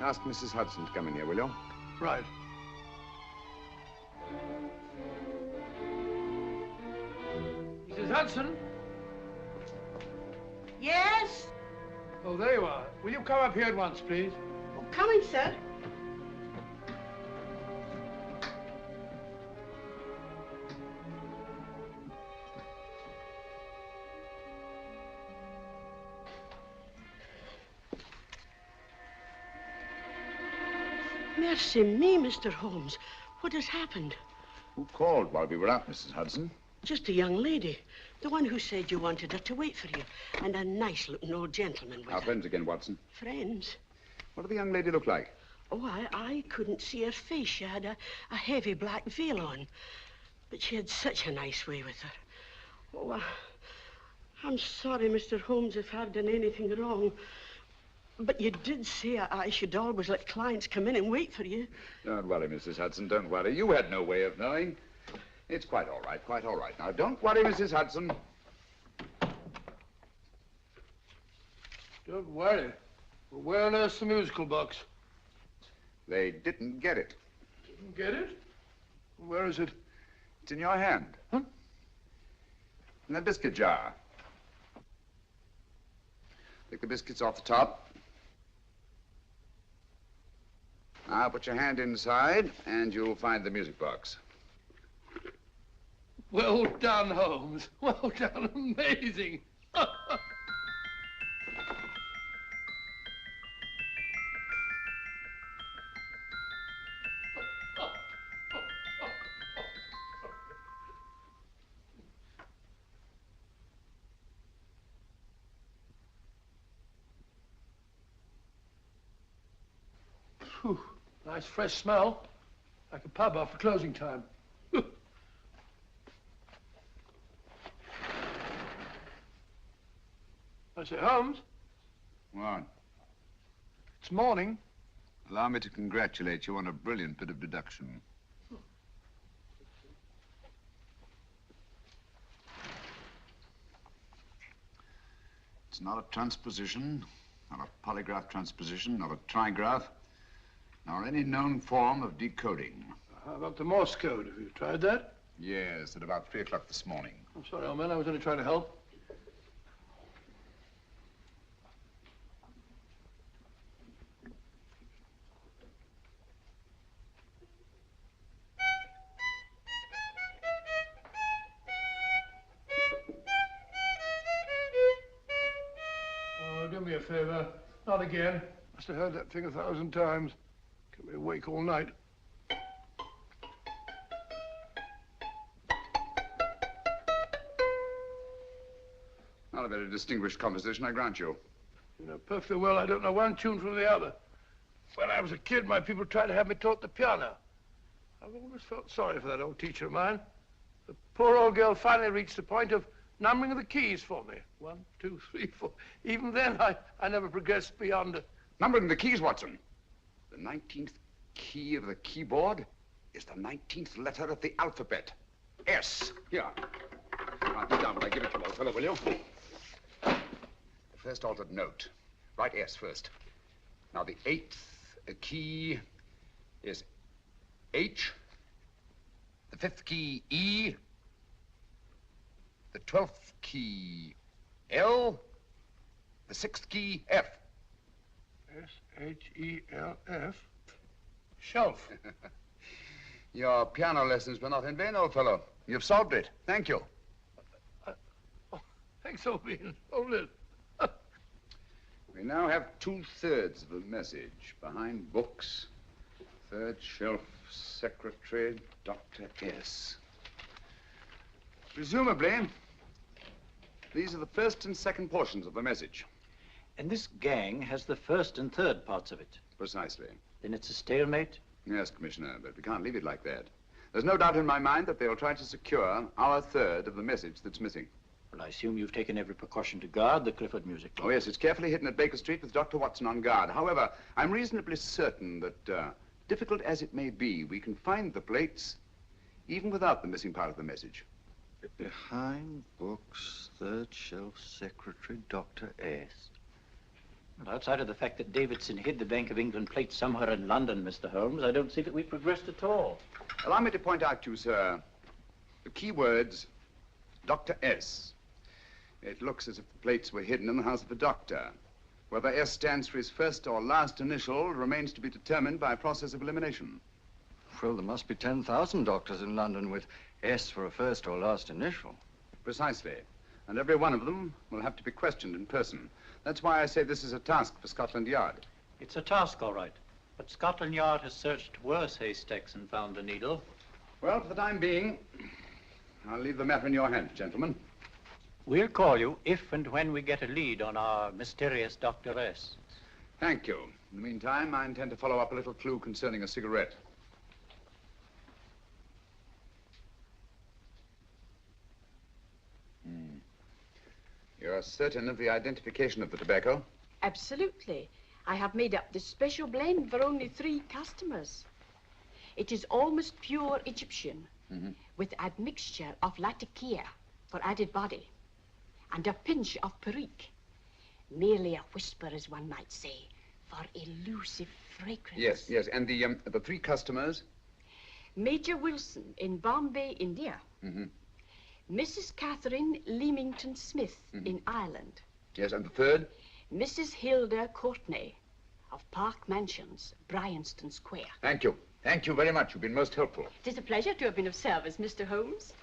Ask Mrs. Hudson to come in here, will you? Right. Hudson? Yes? Oh, there you are. Will you come up here at once, please? Oh, coming, sir. Mercy me, Mr. Holmes. What has happened? Who called while we were out, Mrs. Hudson? Just a young lady. The one who said you wanted her to wait for you. And a nice-looking old gentleman with Our her. friends again, Watson. Friends? What did the young lady look like? Oh, I couldn't see her face. She had a heavy black veil on. But she had such a nice way with her. Oh, I'm sorry, Mr. Holmes, if I've done anything wrong. But you did say I should always let clients come in and wait for you. Don't worry, Mrs. Hudson, don't worry. You had no way of knowing. It's quite all right, quite all right. Now, don't worry, Mrs. Hudson. Don't worry. Well, where on earth's the musical box? They didn't get it. Didn't get it? Where is it? It's in your hand. Huh? In that biscuit jar. Take the biscuits off the top. Now put your hand inside, and you'll find the music box. Well done, Holmes. Well done. Amazing. Whew. Nice fresh smell. Like a pub after closing time. I say, Holmes, What? it's morning. Allow me to congratulate you on a brilliant bit of deduction. It's not a transposition, not a polygraph transposition, not a trigraph, nor any known form of decoding. How about the Morse code? Have you tried that? Yes, at about 3 o'clock this morning. I'm sorry, old man. I was only trying to help. Oh, do me a favor. Not again. Must have heard that thing 1,000 times. Kept me awake all night. Not a very distinguished composition, I grant you. You know perfectly well I don't know one tune from the other. When I was a kid, my people tried to have me taught the piano. I've always felt sorry for that old teacher of mine. The poor old girl finally reached the point of numbering the keys for me. 1, 2, 3, 4. Even then, I never progressed beyond it. Numbering the keys, Watson. The 19th key of the keyboard is the 19th letter of the alphabet. S. Here. Write it down when I give it to you, old fellow, will you? The first altered note. Write S first. Now, the 8th key is H. The 5th key, E. The 12th key, L. The 6th key, F. S-H-E-L-F. Shelf. Your piano lessons were not in vain, old fellow. You've solved it. Thank you. Thanks, old bean. Hold it. We now have 2/3 of the message. Behind books, 3rd shelf, secretary, Dr. S. Presumably, these are the first and second portions of the message. And this gang has the first and third parts of it. Precisely. Then it's a stalemate? Yes, Commissioner, but we can't leave it like that. There's no doubt in my mind that they'll try to secure our third of the message that's missing. Well, I assume you've taken every precaution to guard the Clifford music. Oh, yes, it's carefully hidden at Baker Street with Dr. Watson on guard. However, I'm reasonably certain that, difficult as it may be, we can find the plates even without the missing part of the message. Behind books, 3rd shelf, secretary, Dr. S. Well, outside of the fact that Davidson hid the Bank of England plate somewhere in London, Mr. Holmes, I don't see that we've progressed at all. Allow me to point out to you, sir, the key words Dr. S. It looks as if the plates were hidden in the house of a doctor. Whether S stands for his first or last initial remains to be determined by a process of elimination. Well, there must be 10,000 doctors in London with S for a first or last initial. Precisely. And every one of them will have to be questioned in person. That's why I say this is a task for Scotland Yard. It's a task, all right. But Scotland Yard has searched worse haystacks and found a needle. Well, for the time being, I'll leave the matter in your hands, gentlemen. We'll call you if and when we get a lead on our mysterious Dr. S. Thank you. In the meantime, I intend to follow up a little clue concerning a cigarette. You're certain of the identification of the tobacco? Absolutely. I have made up this special blend for only 3 customers. It is almost pure Egyptian, with admixture of latakia for added body, and a pinch of perique. Merely a whisper, as one might say, for elusive fragrance. Yes. And the 3 customers? Major Wilson in Bombay, India. Mrs. Catherine Leamington Smith in Ireland. Yes, and the 3rd? Mrs. Hilda Courtney of Park Mansions, Bryanston Square. Thank you. Thank you very much. You've been most helpful. It is a pleasure to have been of service, Mr. Holmes.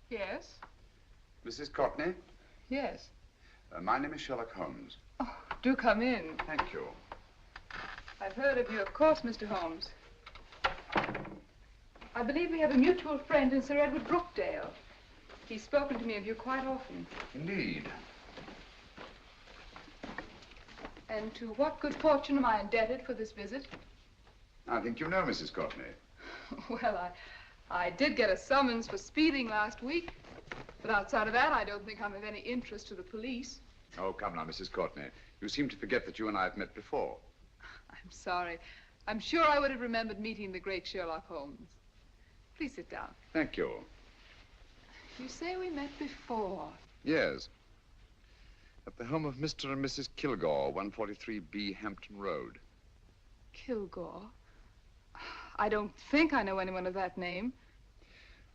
Yes? Mrs. Courtney? Yes. My name is Sherlock Holmes. Oh, do come in. Thank you. I've heard of you, of course, Mr. Holmes. I believe we have a mutual friend in Sir Edward Brookdale. He's spoken to me of you quite often. Indeed. And to what good fortune am I indebted for this visit? I think you know Mrs. Courtney. Well, I did get a summons for speeding last week. But outside of that, I don't think I'm of any interest to the police. Oh, come now, Mrs. Courtney. You seem to forget that you and I have met before. I'm sorry. I'm sure I would have remembered meeting the great Sherlock Holmes. Please sit down. Thank you. You say we met before. Yes. At the home of Mr. and Mrs. Kilgore, 143B Hampton Road. Kilgore? I don't think I know anyone of that name.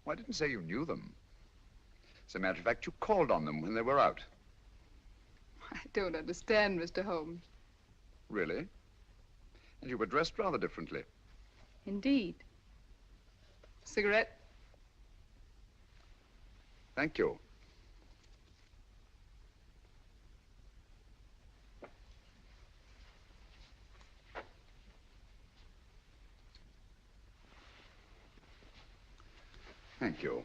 Well, I didn't say you knew them. As a matter of fact, you called on them when they were out. I don't understand, Mr. Holmes. Really? And you were dressed rather differently. Indeed. Cigarette? Thank you. Thank you.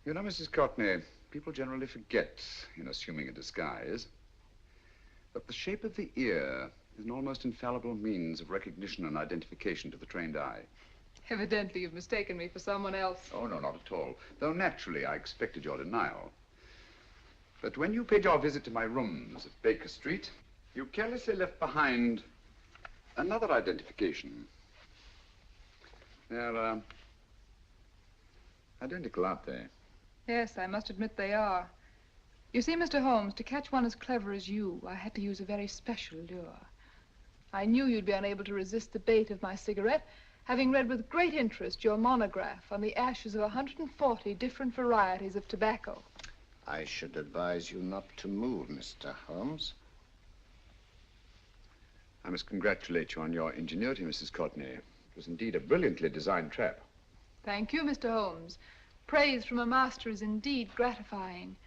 You know, Mrs. Courtney, people generally forget, in assuming a disguise, that the shape of the ear is an almost infallible means of recognition and identification to the trained eye. Evidently, you've mistaken me for someone else. Oh, no, not at all. Though naturally, I expected your denial. But when you paid your visit to my rooms at Baker Street, you carelessly left behind another identification. They're, identical, aren't they? Yes, I must admit they are. You see, Mr. Holmes, to catch one as clever as you, I had to use a very special lure. I knew you'd be unable to resist the bait of my cigarette, having read with great interest your monograph on the ashes of 140 different varieties of tobacco. I should advise you not to move, Mr. Holmes. I must congratulate you on your ingenuity, Mrs. Courtney. It was indeed a brilliantly designed trap. Thank you, Mr. Holmes. Praise from a master is indeed gratifying.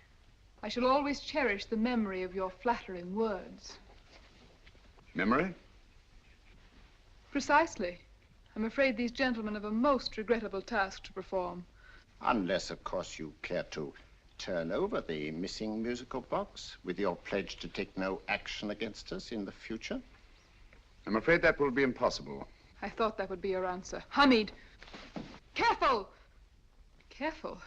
I shall always cherish the memory of your flattering words. Memory? Precisely. I'm afraid these gentlemen have a most regrettable task to perform. Unless, of course, you care to turn over the missing musical box with your pledge to take no action against us in the future. I'm afraid that will be impossible. I thought that would be your answer. Hamid! Careful! Careful.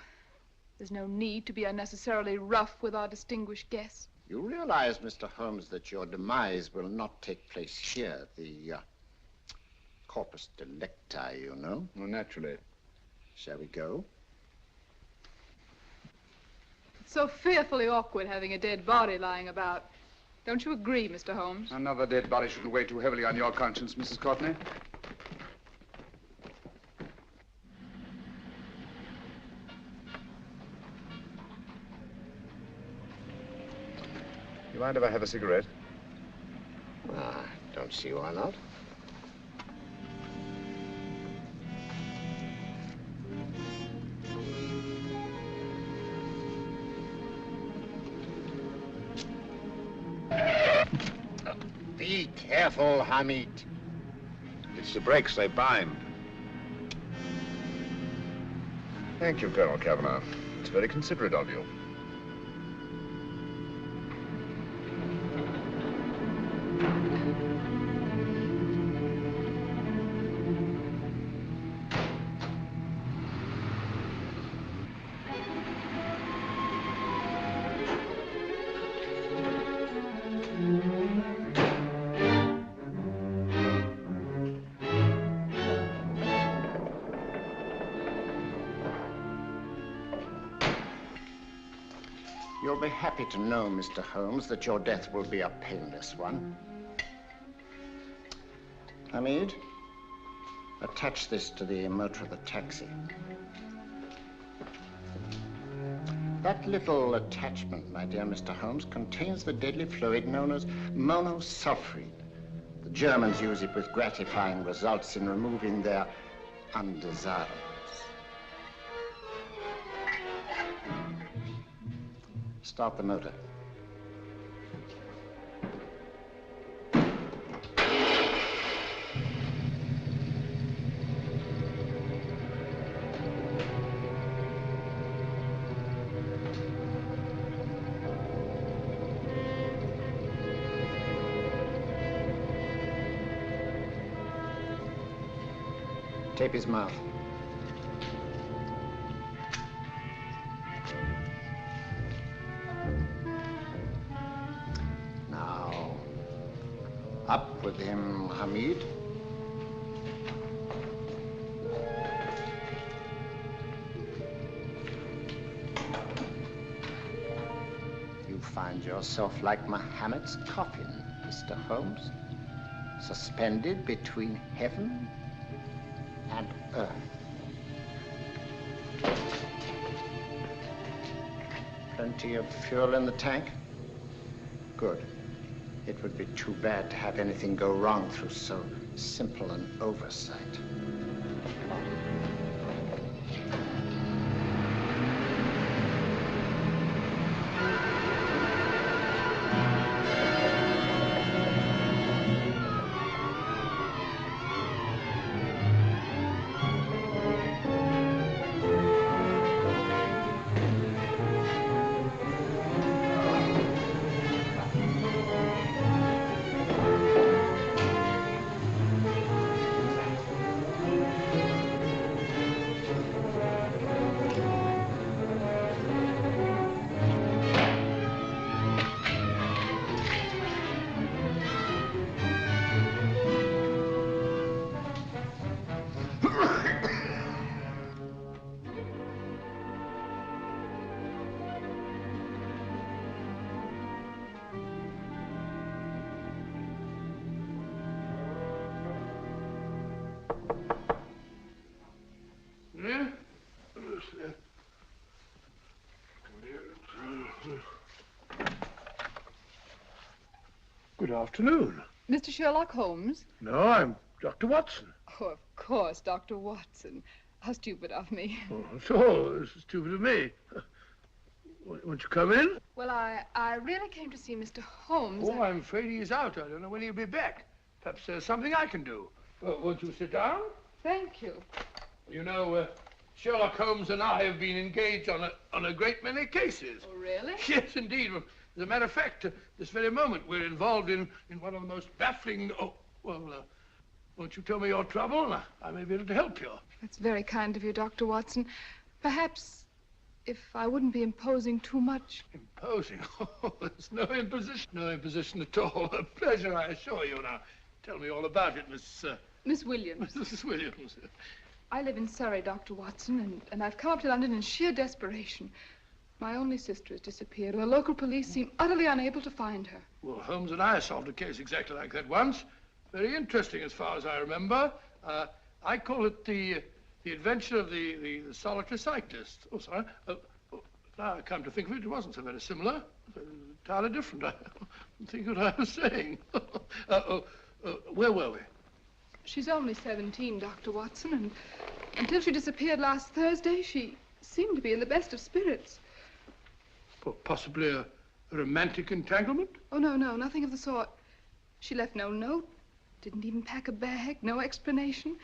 There's no need to be unnecessarily rough with our distinguished guest. You realize, Mr. Holmes, that your demise will not take place here. The corpus delicti, you know. Well, naturally. Shall we go? It's so fearfully awkward having a dead body lying about. Don't you agree, Mr. Holmes? Another dead body shouldn't weigh too heavily on your conscience, Mrs. Courtney. You mind if I have a cigarette? Don't see why not. Be careful, Hamid. It's the brakes, they bind. Thank you, Colonel Cavanaugh. It's very considerate of you. You'll be happy to know, Mr. Holmes, that your death will be a painless one. Hamid, attach this to the motor of the taxi. That little attachment, my dear Mr. Holmes, contains the deadly fluid known as monosulfide. The Germans use it with gratifying results in removing their undesirables. Start the motor. Tape his mouth. Now, up with him, Hamid. You find yourself like Muhammad's coffin, Mr. Holmes, suspended between heaven and earth. Plenty of fuel in the tank? Good. It would be too bad to have anything go wrong through so simple an oversight. Good afternoon. Mr. Sherlock Holmes? No, I'm Dr. Watson. Oh, of course, Dr. Watson. How stupid of me. Oh, so this is stupid of me. Won't you come in? Well, I really came to see Mr. Holmes. Oh, I'm afraid he's out. I don't know when he'll be back. Perhaps there's something I can do. Won't you sit down? Thank you. You know, Sherlock Holmes and I have been engaged on a great many cases. Oh, really? Yes, indeed. As a matter of fact, this very moment, we're involved in one of the most baffling... Oh, well, won't you tell me your trouble? I may be able to help you. That's very kind of you, Dr. Watson. Perhaps if I wouldn't be imposing too much. Imposing? Oh, there's no imposition. No imposition at all. A pleasure, I assure you. Now, tell me all about it, Miss Williams. Mrs. Williams. I live in Surrey, Dr. Watson, and I've come up to London in sheer desperation. My only sister has disappeared, and the local police seem utterly unable to find her. Well, Holmes and I solved a case exactly like that once. Very interesting as far as I remember. I call it the adventure of the solitary cyclist. Oh, sorry. Now I come to think of it, it wasn't so very similar. Entirely different. I don't think what I was saying. Where were we? She's only 17, Dr. Watson, and until she disappeared last Thursday, she seemed to be in the best of spirits. Possibly a romantic entanglement? Oh, no, nothing of the sort. She left no note, didn't even pack a bag, no explanation.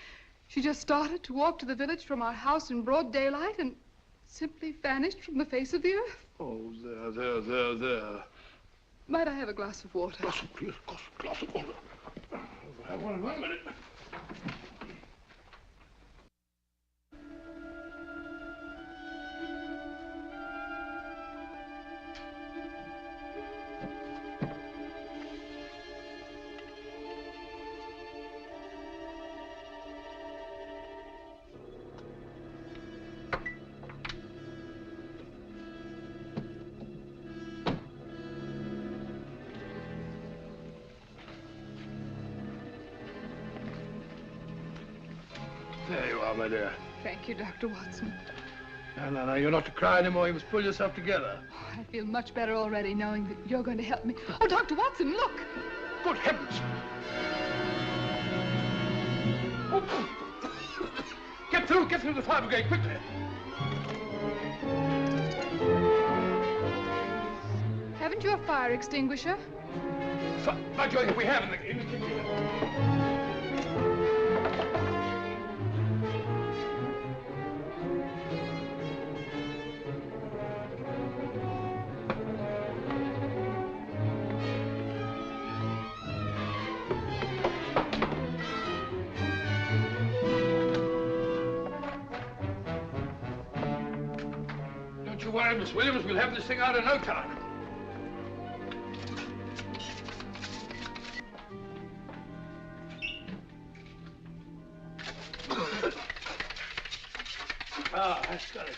She just started to walk to the village from our house in broad daylight and simply vanished from the face of the earth. Oh, there. Might I have a glass of water? Please, glass of water. Have one in 1 minute. There you are, my dear. Thank you, Dr. Watson. No, you're not to cry anymore. You must pull yourself together. Oh, I feel much better already knowing that you're going to help me. Oh, Dr. Watson, look! Good heavens! Oh. Get through the fire brigade, quickly! Haven't you a fire extinguisher? By Jove, we have in the kitchen here. Don't you worry, Miss Williams. We'll have this thing out in no time. That's got it.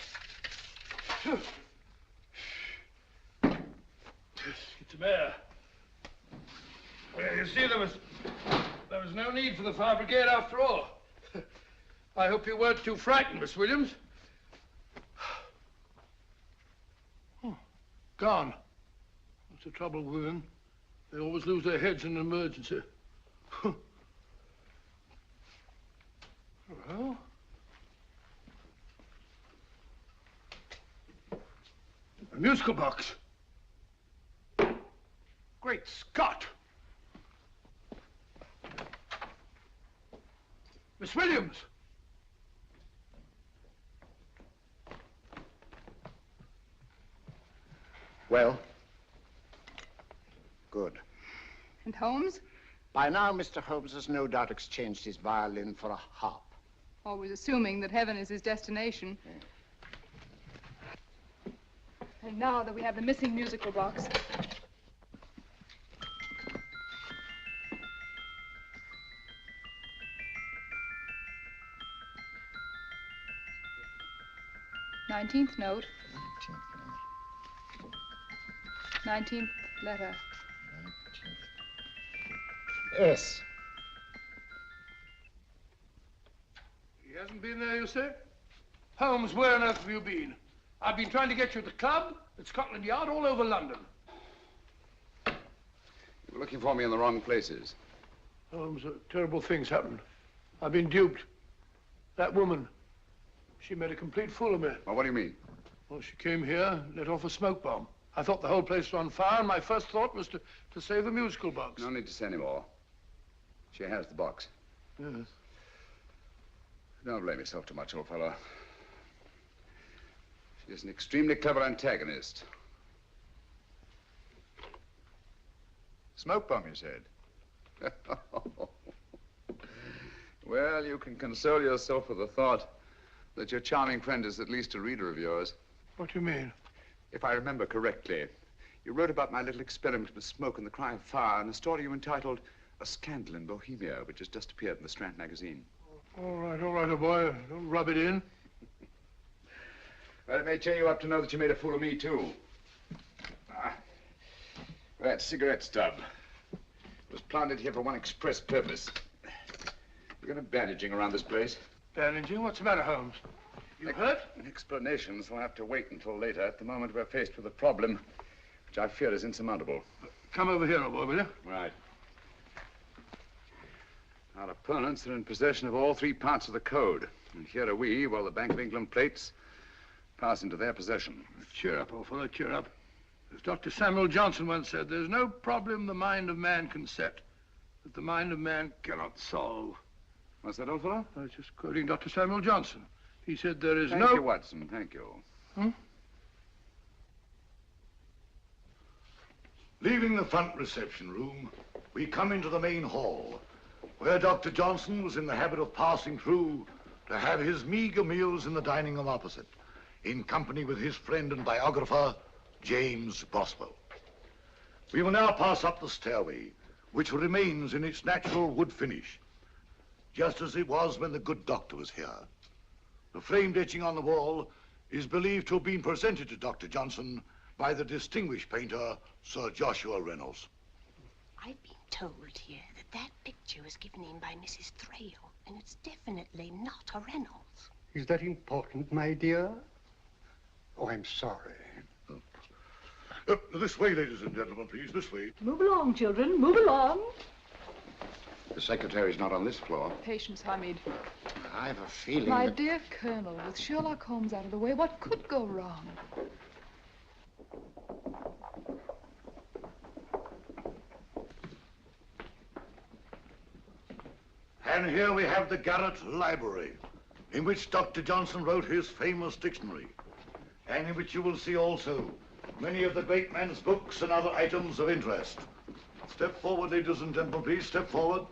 Get some air. Well, you see, there was no need for the fire brigade after all. I hope you weren't too frightened, Miss Williams. Oh, gone. That's the trouble with women. They always lose their heads in an emergency. Well... a musical box. Great Scott! Miss Williams! Well? Good. And Holmes? By now, Mr. Holmes has no doubt exchanged his violin for a harp. Always assuming that heaven is his destination. Yeah. And now that we have the missing musical box. Nineteenth note. 19th letter. Yes. He hasn't been there, you say? Holmes, where on earth have you been? I've been trying to get you at the club, at Scotland Yard, all over London. You were looking for me in the wrong places. Holmes, terrible things happened. I've been duped. That woman, she made a complete fool of me. Well, what do you mean? Well, she came here, let off a smoke bomb. I thought the whole place was on fire, and my first thought was to save the musical box. No need to say any more. She has the box. Yes. Don't blame yourself too much, old fellow. She's an extremely clever antagonist. Smoke bomb, you said? Well, you can console yourself with the thought that your charming friend is at least a reader of yours. What do you mean? If I remember correctly, you wrote about my little experiment with smoke and the cry of fire in a story you entitled A Scandal in Bohemia, which has just appeared in the Strand magazine. All right, old boy. Don't rub it in. Well, it may cheer you up to know that you made a fool of me, too. That cigarette stub was planted here for one express purpose. We're going to bandaging around this place. Bandaging? What's the matter, Holmes? You hurt? Explanations will have to wait until later. At the moment, we're faced with a problem which I fear is insurmountable. Come over here, old boy, will you? Right. Our opponents are in possession of all three parts of the code. And here are we, while the Bank of England plates pass into their possession. Cheer up, old fellow, cheer up. As Dr. Samuel Johnson once said, there's no problem the mind of man can set that the mind of man cannot solve. What's that, old fellow? I was just quoting Dr. Samuel Johnson. He said there is Thank no... you, Watson. Thank you. Leaving the front reception room, we come into the main hall, where Dr. Johnson was in the habit of passing through to have his meager meals in the dining room opposite, in company with his friend and biographer, James Boswell. We will now pass up the stairway, which remains in its natural wood finish, just as it was when the good doctor was here. The framed etching on the wall is believed to have been presented to Dr. Johnson by the distinguished painter, Sir Joshua Reynolds. I've been told here that that picture was given in by Mrs. Thrale, and it's definitely not a Reynolds. Is that important, my dear? Oh, I'm sorry. This way, ladies and gentlemen, please, this way. Move along, children, move along. The secretary's not on this floor. Patience, Hamid. I have a feeling My that... dear Colonel, with Sherlock Holmes out of the way, what could go wrong? And here we have the Garrett Library, in which Dr. Johnson wrote his famous dictionary, and in which you will see also many of the great man's books and other items of interest. Step forward, ladies and gentlemen, please, step forward.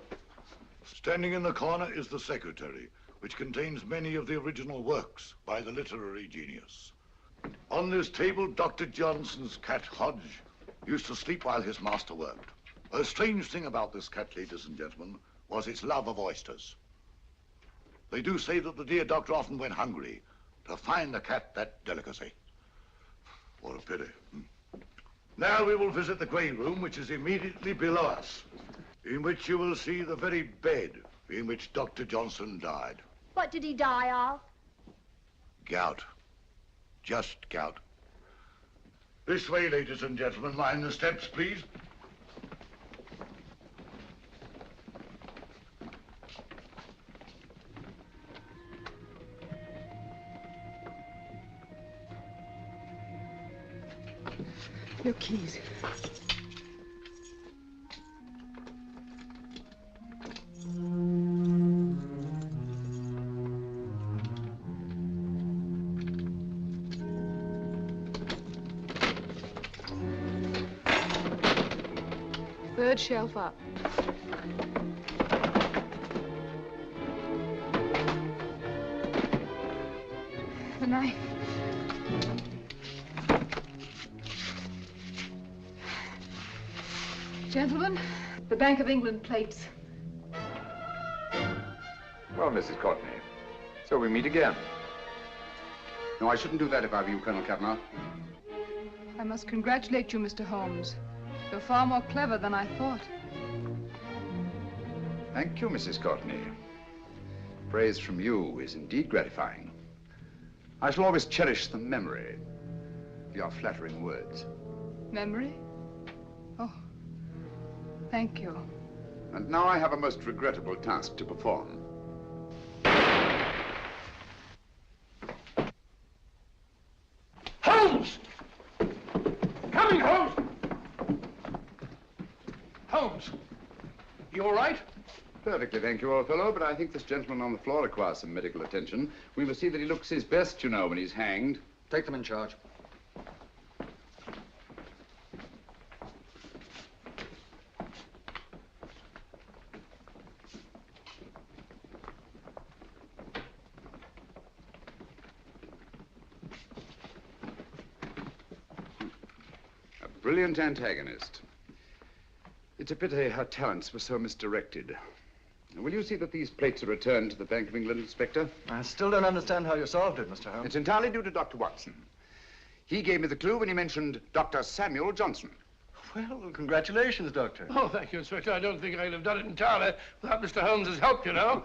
Standing in the corner is the secretary, which contains many of the original works by the literary genius. On this table, Dr. Johnson's cat, Hodge, used to sleep while his master worked. A strange thing about this cat, ladies and gentlemen, was its love of oysters. They do say that the dear doctor often went hungry to find the cat that delicacy. What a pity. Now we will visit the grey room, which is immediately below us, in which you will see the very bed in which Dr. Johnson died. What did he die of? Gout. Just gout. This way, ladies and gentlemen. Mind the steps, please. Your keys. Third shelf up. The knife. Gentlemen, the Bank of England plates. Well, Mrs. Courtney, so we meet again. No, I shouldn't do that if I were you, Colonel Cavanaugh. I must congratulate you, Mr. Holmes. You're far more clever than I thought. Thank you, Mrs. Courtney. Praise from you is indeed gratifying. I shall always cherish the memory of your flattering words. Memory? Oh, thank you. And now I have a most regrettable task to perform. Holmes! Coming, Holmes! Holmes, you all right? Perfectly, thank you, old fellow, but I think this gentleman on the floor requires some medical attention. We must see that he looks his best, you know, when he's hanged. Take them in charge. A brilliant antagonist. It's a pity her talents were so misdirected. Will you see that these plates are returned to the Bank of England, Inspector? I still don't understand how you solved it, Mr. Holmes. It's entirely due to Dr. Watson. He gave me the clue when he mentioned Dr. Samuel Johnson. Well, congratulations, Doctor. Oh, thank you, Inspector. I don't think I'd have done it entirely without Mr. Holmes's help, you know.